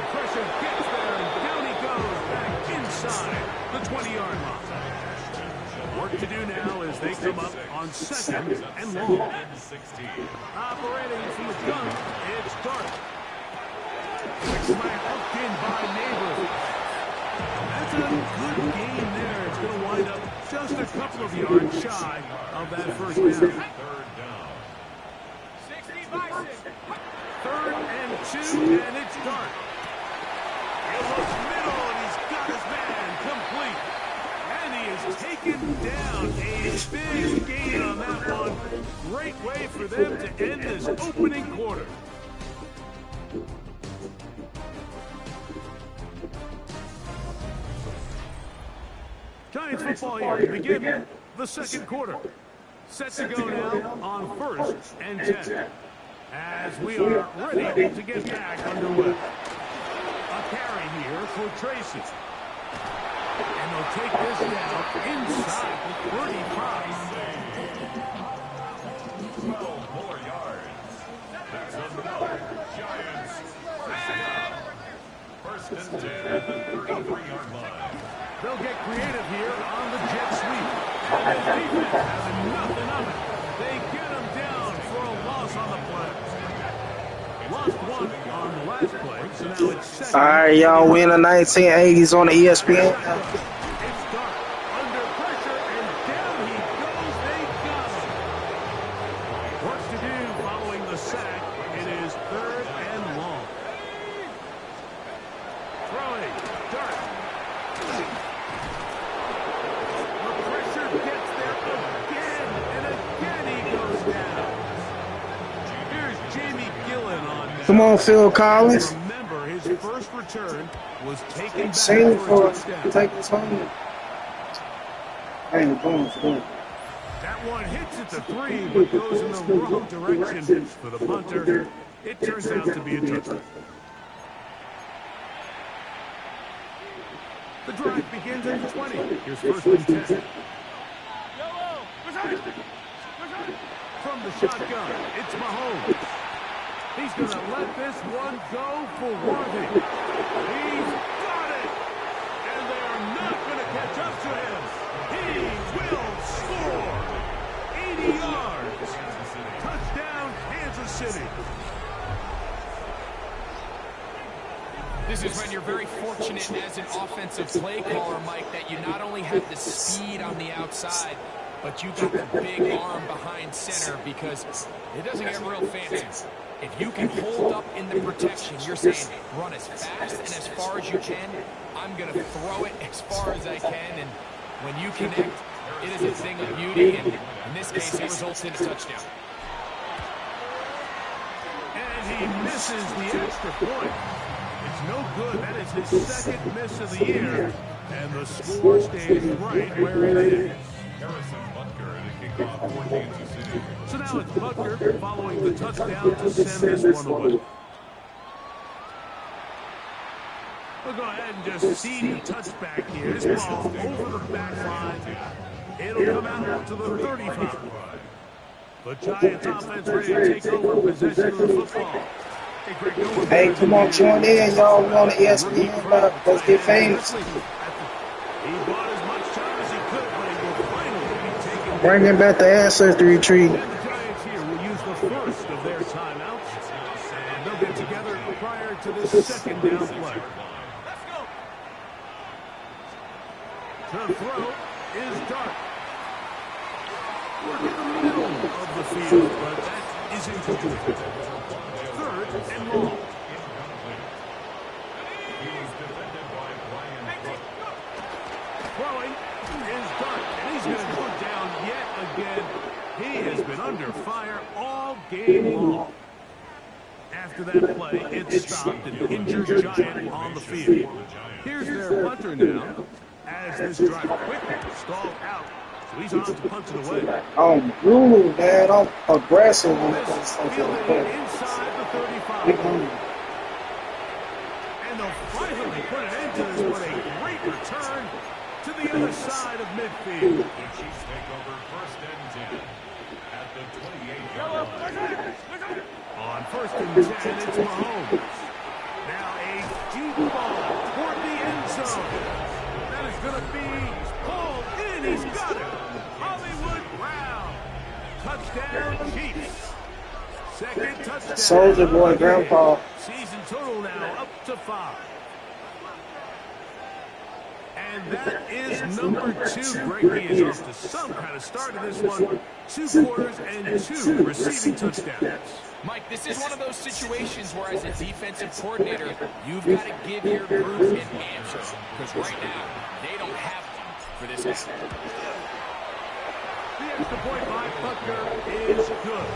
pressure gets there, and down he goes back inside the 20-yard line. Work to do now as they come up on 2nd and long. Operating from the gun, it's Dart. Quick smack hooked in by Neighbor. That's a good game there. It's going to wind up just a couple of yards shy of that first down. 3rd and 2, and it's Dart. It looks middle, and he's got his man complete. And he is taken down. A big gain on that one. Great way for them to end this opening quarter. Giants football here to begin the second quarter. Set to go now on 1st and 10. As we are ready to get back underway. A carry here for Tracy. And they'll take this down inside the 35. 12 more yards. That's another Giants. 1st and 10 at the 33-yard line. They'll get creative here on the jet sweep. And the defense having nothing of it. They get him down for a loss on the play. Lost one on the last play, so now it's 2nd. All right, y'all. We in the 1980s on the ESPN. It's Dart under pressure, and down he goes. They got him. Work to do following the sack. It is 3rd and long. Throwing, Dart. The pressure gets there again, and again he goes down. Here's Jamie Gillen on that. Come on, Phil Collins. Remember, his first return was taken back Same for a for touchdown. take this home. I ain't going for that. That one hits at the 3, but goes in the wrong direction for the punter. It turns out to be a touchdown. The drive begins at the 20. Here's 1st and 10. From the shotgun, it's Mahomes. He's going to let this one go for Worthy. He's got it! And they're not going to catch up to him. He will score! 80 yards. Touchdown, Kansas City. This is when you're very fortunate as an offensive play caller, Mike, that you not only have the speed on the outside, but you got the big arm behind center, because it doesn't get real fancy. If you can hold up in the protection, you're saying run as fast and as far as you can. I'm going to throw it as far as I can, and when you connect, it is a thing of beauty, and in this case, it results in a touchdown. And he misses the extra point. It's no good. That is his 2nd miss of the year. And the score stays right where it is. Harrison Butker to kick off for Kansas City. So now it's Butker following the touchdown to send this one away. We'll go ahead and just seed the touchback here. This ball over the back line. It'll come out to the 35. The Giants offense ready to take over possession of the football. Hey, come on, join in, y'all. We on the ESPN, but let's get famous. He bought as much time as he could, but he will finally be taken. Bringing back the ancestry tree. And the Giants here will use the first of their timeouts. And they'll get together prior to this second down play. The throw is Dart. Work in the middle of the field, but that is incomplete. Third and long. Throwing is Dart, and he's going to go down yet again. He has been under fire all game long. After that play, it stopped an injured Giant on the field. Here's their punter now, as this drive quickly stalled out. So he's on to punt it away. I'm brutal, man. I'm aggressive when it comes to Fielding the inside the 35. And they'll finally put an end to this with a great return to the other side of midfield. The Chiefs take over first and 10 at the 28-yard line. On first and 10, it's Mahomes. Now a deep ball toward the end zone. That is going to be pulled in. He's got it. Hollywood Brown. Touchdown, Chiefs. Second touchdown. Soldier boy, grandpa. Season total now up to 5. And that is number 2. Greg, he is off to some kind of start in this one. 2 quarters and 2 receiving touchdowns. Mike, this is one of those situations where as a defensive coordinator, you've got to give your group an answer. Because right now, they don't have one for this half. The extra point by Butker is good.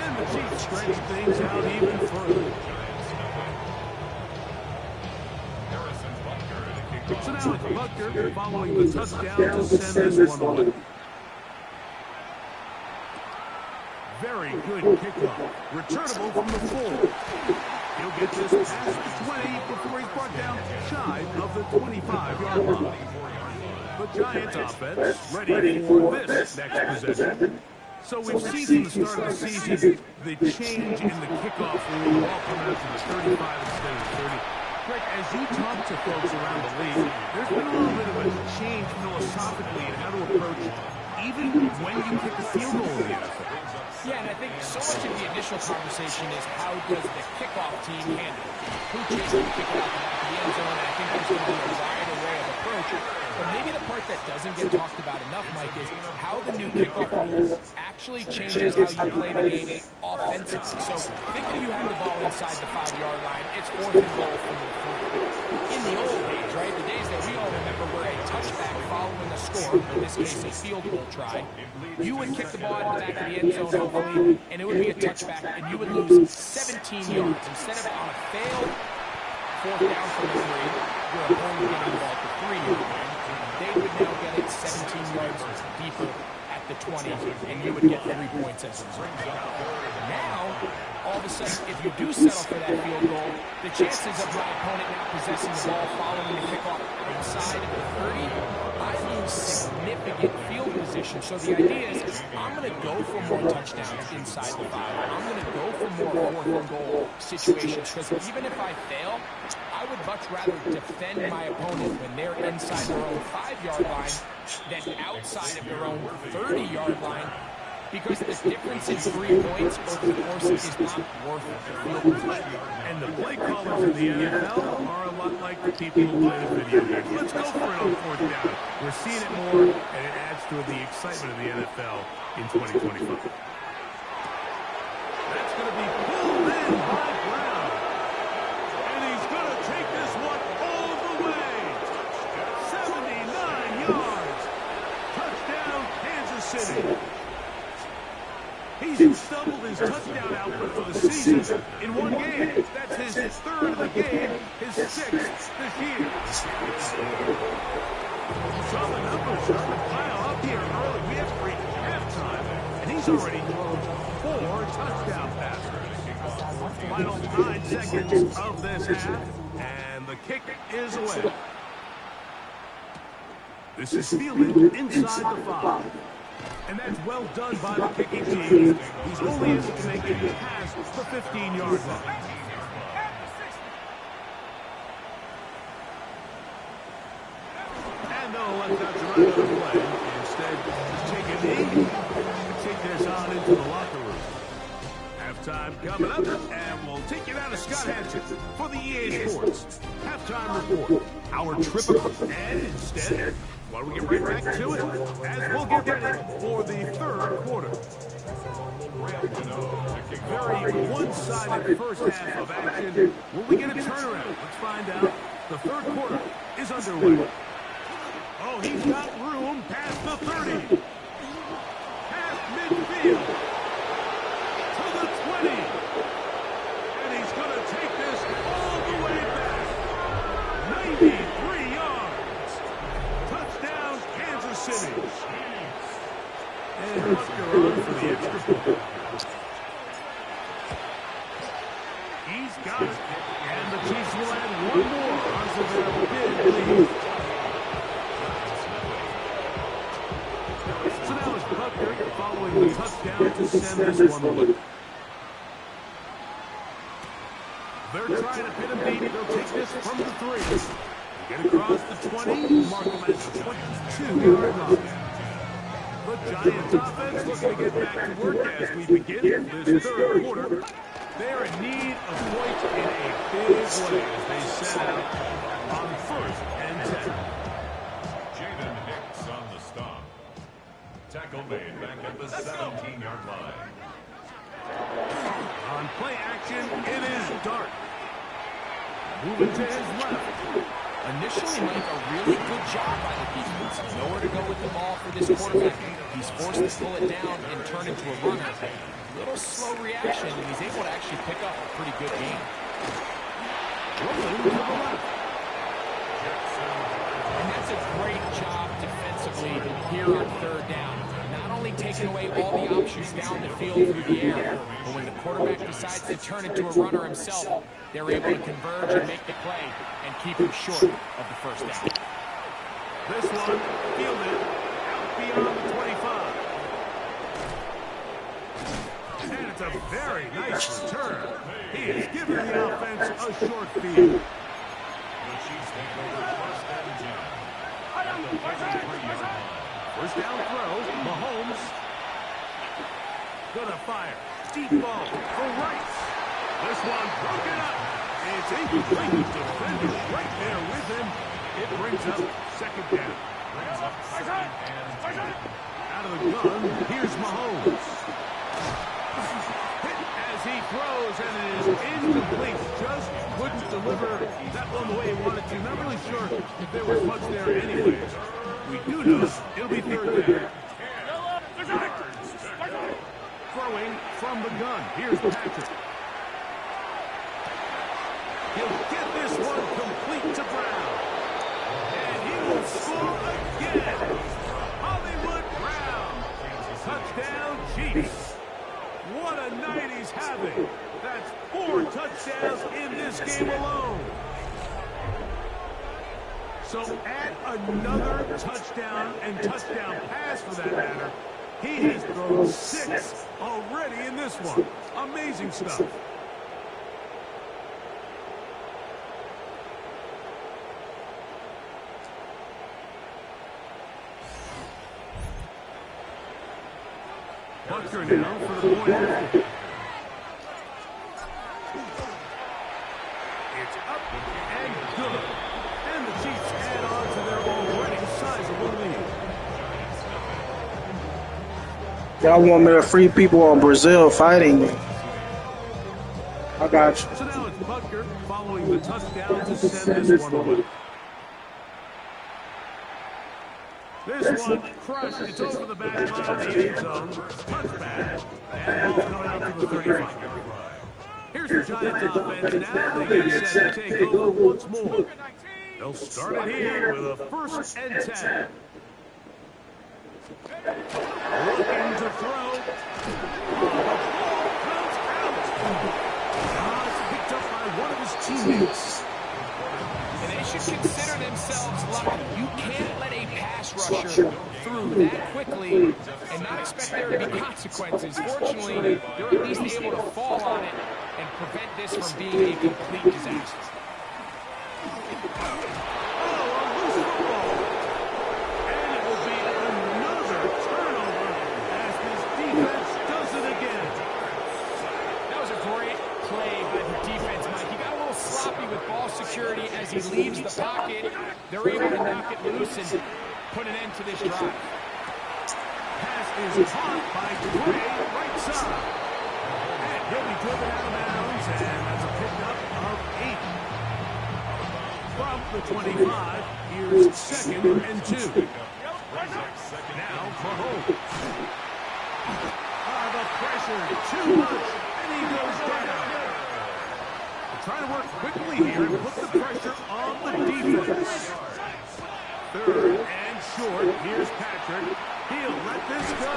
And the Chiefs stretch things out even further. So now it's Butker following the touchdown to send this one away. Very good kickoff. Returnable from the 4. He'll get this past the 20 before he's brought down shy of the 25-yard line. The Giants offense ready for this next possession. So we've seen from the start of the season the change in the kickoff rule, all coming out to the 35 instead of 30. Greg, as you talk to folks around the league, there's been a little bit of a change philosophically in how to approach even when you kick a field goal in the NFL. Yeah, and I think so much of the initial conversation is how does the kickoff team handle it? Who takes the kick out the back of the end zone? And I think there's going to be a wide array of approach. But maybe the part that doesn't get talked about enough, Mike, is how the new kickoff rule actually changes how you play the game offensively. So think if you have the ball inside the 5-yard line, it's 4th and goal from the 4. In the old days, right, the days that we all remember were a touchback following a score, in this case a field goal try, you would kick the ball at the back of the end zone, hopefully, and it would be a touchback, and you would lose 17 yards. Instead of on a failed 4th down from the 3, your opponent getting the ball at the 3-yard line, they would now get it 17 yards deeper at the 20, and you would get 3 points as a result. Now, all of a sudden, if you do settle for that field goal, the chances of my opponent now possessing the ball following the kickoff outside of the 30, I lose significant field position. So the idea is I'm going to go for more touchdowns inside the 5. I'm going to go for more 4th and goal situations because even if I fail, I would much rather defend my opponent when they're inside their own 5-yard line than outside of their own 30-yard line. Because the difference in 3 points over the course is not worth it. And the play callers in the NFL are a lot like the people who play the video games. Let's go for it on 4th down. We're seeing it more, and it adds to the excitement of the NFL in 2025. That's going to be pulled in by Brown. And he's going to take this one all the way. 79 yards. Touchdown, Kansas City. He's doubled his touchdown output for the season in one game. That's his 3rd of the game, his 6th this year. Starting to pile up here early. We have reached halftime, and he's already thrown 4 touchdown passes. Final 9 seconds of this half, and the kick is away. This is fielded inside the 5. And that's well done by the kicking team. He's only able to make it past the 15-yard line. And they'll let that run out of play. Instead, just take a knee and take this on into the locker room. Halftime coming up, and we'll take you down to Scott Hansen for the EA Sports Halftime Report. Our trip, and instead, why don't we get right back to it as we'll get ready for the third quarter. Very one-sided first half of action. Will we get a turnaround? Let's find out. The third quarter is underway. Oh, he's got room past the 30. Past midfield. To the 20. And he's going to take this all the way back. 93 yards. Touchdown, Kansas City. And Buster on for the extra point. He's got it. And the Chiefs will add one more onto their big lead. So now it's Bucker following the touchdown to send this one away. They're trying to pin him deep. They'll take this from the 3. Get across the 20. Mark him at the 22-yard line. The Giants offense looking to get back to work as we begin this third quarter. They're in need of points in a big way as they set out on 1st and 10. Jaden Hicks on the stop. Tackle made back at the 17-yard line. On play action, it is Dart. Moving to his left. Initially, Mike, a really good job by the defense. Nowhere to go with the ball for this quarterback. He's forced to pull it down and turn into a runner. A little slow reaction, and he's able to actually pick up a pretty good game. Rolling to the left. And that's a great job defensively here on 3rd down. Not only taking away all the options down the field through the air, but when the quarterback decides to turn into a runner himself, they're able to converge and make the play and keep him short of the 1st down. This one fielded out beyond the 25. And it's a very nice return. He has given the offense a short field. The Chiefs take over 1st and 10. At the 33-yard line. 1st down throw. Mahomes gonna fire. Deep ball for Rice. This one broken up. It's incomplete. Defender right there with him. It brings up 2nd down. Brings up 2nd and 10. Out of the gun, here's Mahomes. Hit as he throws, and it is incomplete. Just couldn't deliver that one the way he wanted to. Not really sure if there was much there anyways. We do know it'll be 3rd down. Throwing from the gun. Here's Patrick. He'll get this one complete to Brown. And he will score again. Hollywood Brown. Touchdown, Chiefs. What a night he's having. That's 4 touchdowns in this game alone. So add another touchdown and touchdown pass for that matter. He has thrown 6 already in this one. Amazing stuff. Bucker now for the point after. It's up and good. And the Chiefs add on to their already sizable lead. Y'all want me to free people on Brazil fighting? I got you. So now it's Bucker following the touchdown to send this one away. This one crushed. It's over the back line of the end zone. Touchback. And ball coming out to the 35. Here's the Giants offense. Now they get set to take over once more. They'll start it here with a 1st and 10. Looking to throw. The ball comes out. It's picked up by one of his teammates. And they should consider themselves lucky. You can't let a pass rusher through that quickly and not expect there to be consequences. Fortunately, they're at least able to fall on it and prevent this from being a complete disaster. Security as he leaves the pocket. They're able to knock it loose and put an end to this drive. Pass is caught by Gray, right side. And he'll be driven out of bounds, and that's a pickup of 8. From the 25, here's 2nd and 2. Now Mahomes. The pressure, too much, and he goes down. Trying to work quickly here and put the pressure on the defense. 3rd and short. Here's Patrick. He'll let this go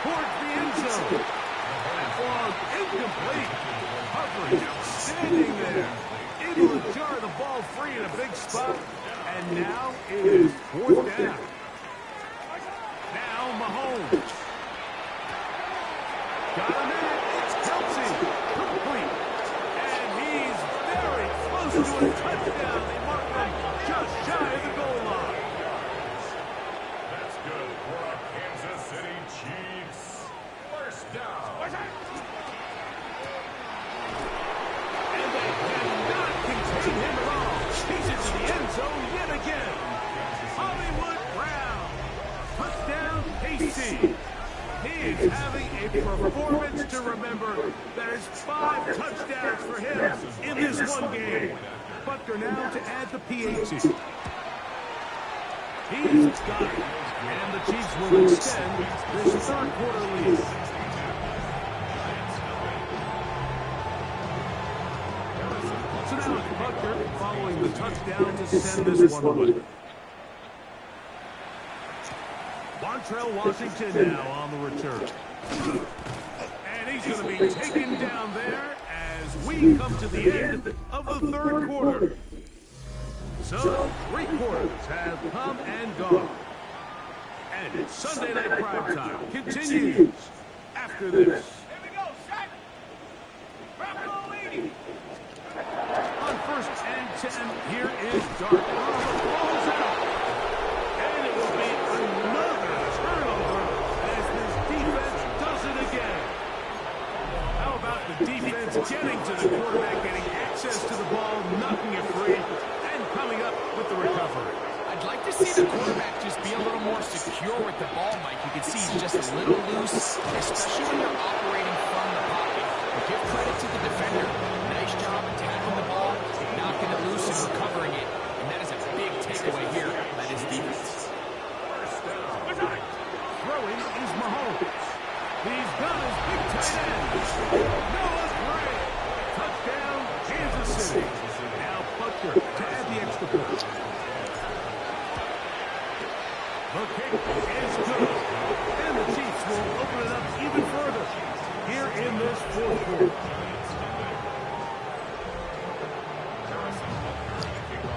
towards the end zone. That ball incomplete. Hovering, standing there, able to jar the ball free in a big spot. And now it is 4th down. Now Mahomes. Got him in. It's Kelsey. Complete. To a touchdown. They mark him just shy of the goal line. That's good for our Kansas City Chiefs. 1st down. And they cannot contain him at all. He's into the end zone yet again. Hollywood Brown. Touchdown, KC. He is having a performance to remember. There's 5 touchdowns for him in this one game. Butker now to add the PAT. He's got it. And the Chiefs will extend this 3rd quarter lead. So now it's Butker following the touchdown to send this one away. Montrell Washington now on the return. And he's going to be taken down there as we come to the end of the 3rd quarter. So 3 quarters have come and gone. And it's Sunday Night Prime Time continues after this. Here we go, set. Bravo leading. On 1st and 10, here is Dart. The ball's out. And it will be another turnover as this defense does it again. How about the defense getting to the quarterback, getting access to the ball, knocking it free, and coming up with the recovery? I'd like to see the quarterback just be a little more secure with the ball, Mike. You can see he's just a little loose, especially when you're operating from the pocket. But give credit to the defender. Nice job attacking the ball, knocking it loose and recovering it. And that is a big takeaway here by this defense. Throwing is Mahomes. He's got his big tight end. Noah Gray. Touchdown, Kansas City. Now Butker to add the extra point. The kick is good. And the Chiefs will open it up even further here in this 4th quarter.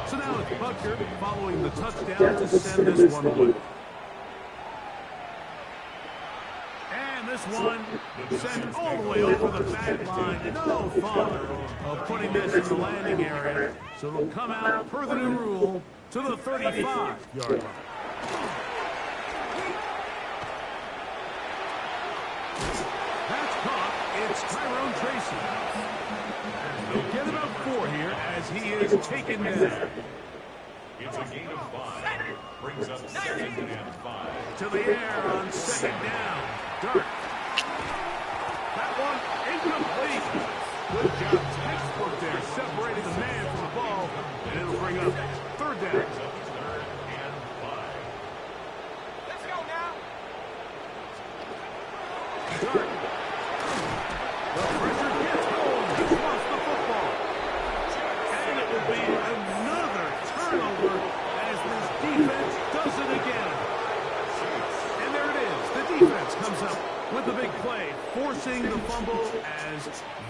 So now it's Butker following the touchdown to send this one away. And this one sent all the way over the back line. No thought of putting this in the landing area. So it'll come out per the new rule to the 35-yard line. That's caught. It's Tyrone Tracy. They'll get about 4 here as he is taken down. It's a gain of 5. Brings up 2nd and 5. To the air on 2nd down. Dart. That one incomplete. Good job. Textbook there. Separating the man from the ball. And it'll bring up 3rd down. Let's go now. Dart. The pressure gets home. He lost the football. And it will be another turnover as this defense does it again. And play, forcing the fumble as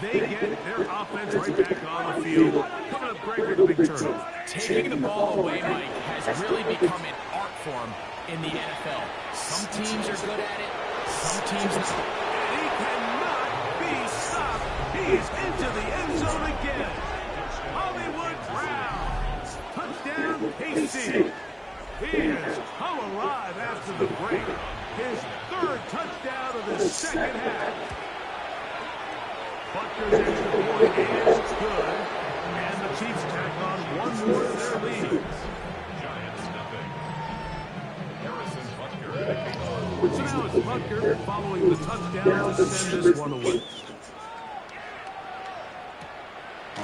they get their offense right back on the field. Coming up great with the big turnover. Taking the ball away, Mike, has really become an art form in the NFL. Some teams are good at it, some teams not. And he cannot be stopped. He's into the end zone again. Hollywood Brown. Touchdown, KC. He has come alive after the break. His third touchdown of the second half. Butker's extra point is good. And the Chiefs tack on one more of their lead. Giants nothing. Harrison Butker. So now it's Butker following the touchdown to send this one away.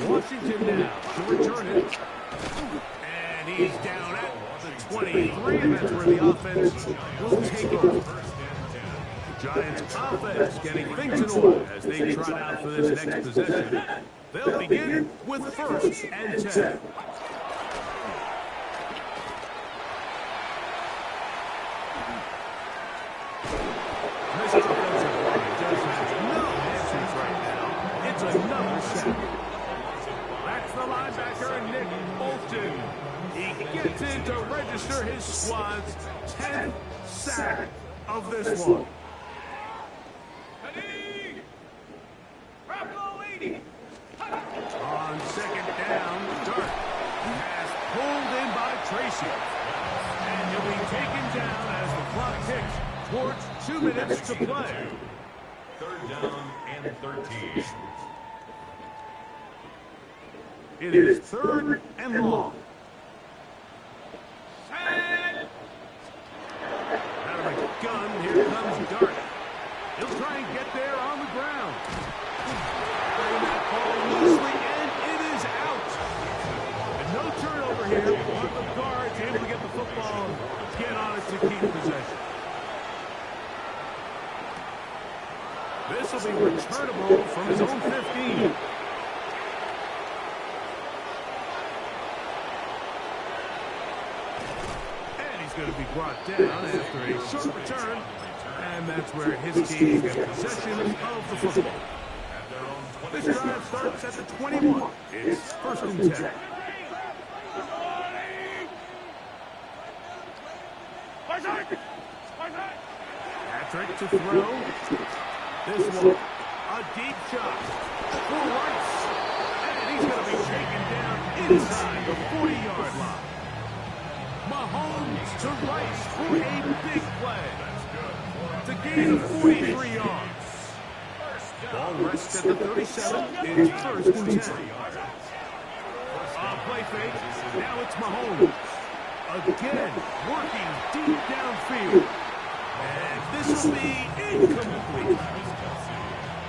Washington now to return it. And he's down at the 23, and that's where the offense will take over. Giants offense getting things in order as they trot out for this next possession. They'll begin with 1st and 10. This offensive line just has no answers right now. It's another sack. That's the linebacker, Nick Bolton. He gets in to register his squad's 10th sack of this one. On second down, Dart has pulled in by Tracy. And he'll be taken down as the clock ticks towards 2 minutes to play. 3rd down and 13. It is 3rd and long. Out of the gun, here comes Dart. He'll try and get there on the ground. Playing that ball loosely, and it is out. And no turnover here. One of the guards able to get the football, get on it to keep possession. This will be returnable from his own 15. Going to be brought down after a short return, and that's where his team gets possession of the football. This drive starts at the 21. It's 1st and 10. Patrick to throw. This one, a deep shot. Full rights, and he's going to be taken down inside the 40-yard line. Mahomes to Rice for a big play. To gain of 43 yards. Ball rests at the 37. It's 1st and 10. Play fake. Now it's Mahomes. Again, working deep downfield. And this will be incomplete.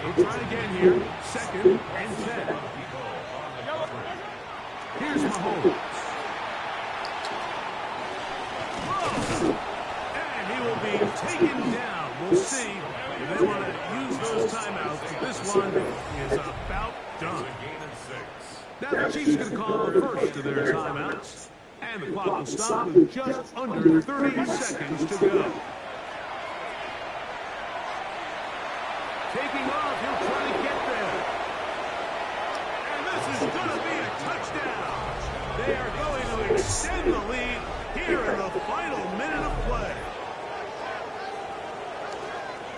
He'll try again here. 2nd and 10. Here's Mahomes. And he will be taken down. We'll see if they want to use those timeouts. This one is about done. Now the Chiefs are going to call the first of their timeouts. And the clock will stop with just under 30 seconds to go. Taking off, he'll try to get there. And this is going to be a touchdown. They are going to extend the lead here in the final minute of play.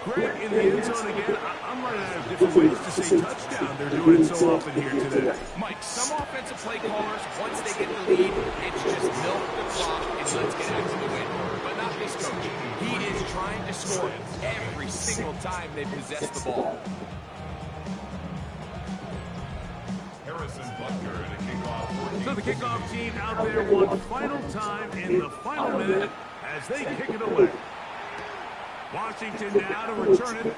Greg in the end zone again. I'm running out of different ways to say touchdown. They're doing it so often here today. Mike, some offensive play callers, once they get the lead, it's just milk the clock and let's get after the win. But not this coach. He is trying to score every single time they possess the ball. Harrison Butker in a kickoff. So the kickoff team out there one final time in the final minute as they kick it away. Washington now to return it.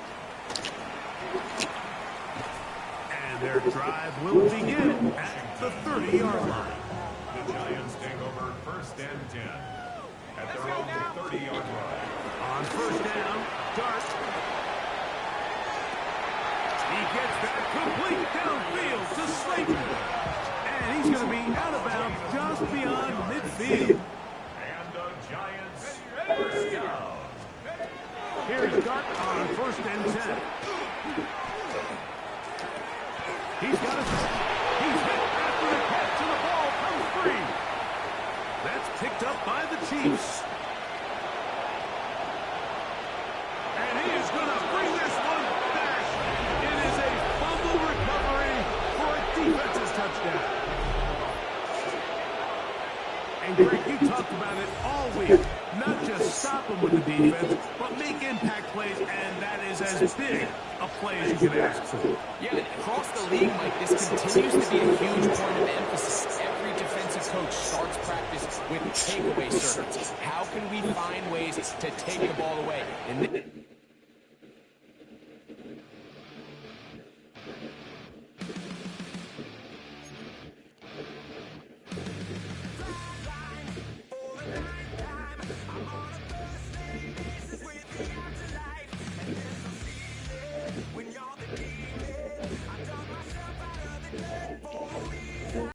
And their drive will begin at the 30-yard line. The Giants take over 1st and 10 at their own 30-yard line. On 1st down, Dart. He gets that complete downfield to Slayton. And he's going to be out of bounds just beyond midfield. And the Giants first down. Here's Dart on first and 10. He's got it. He's hit after the catch, and the ball comes free. That's picked up by the Chiefs. And he is going to bring this one back. It is a fumble recovery for a defensive touchdown. And Greg, you talked about it all week. Not just stop them with the defense, but make impact plays, and that is as big a play as you can ask for. Yeah, across the league, Mike, this continues to be a huge point of emphasis. Every defensive coach starts practice with takeaway circuits. How can we find ways to take the ball away? And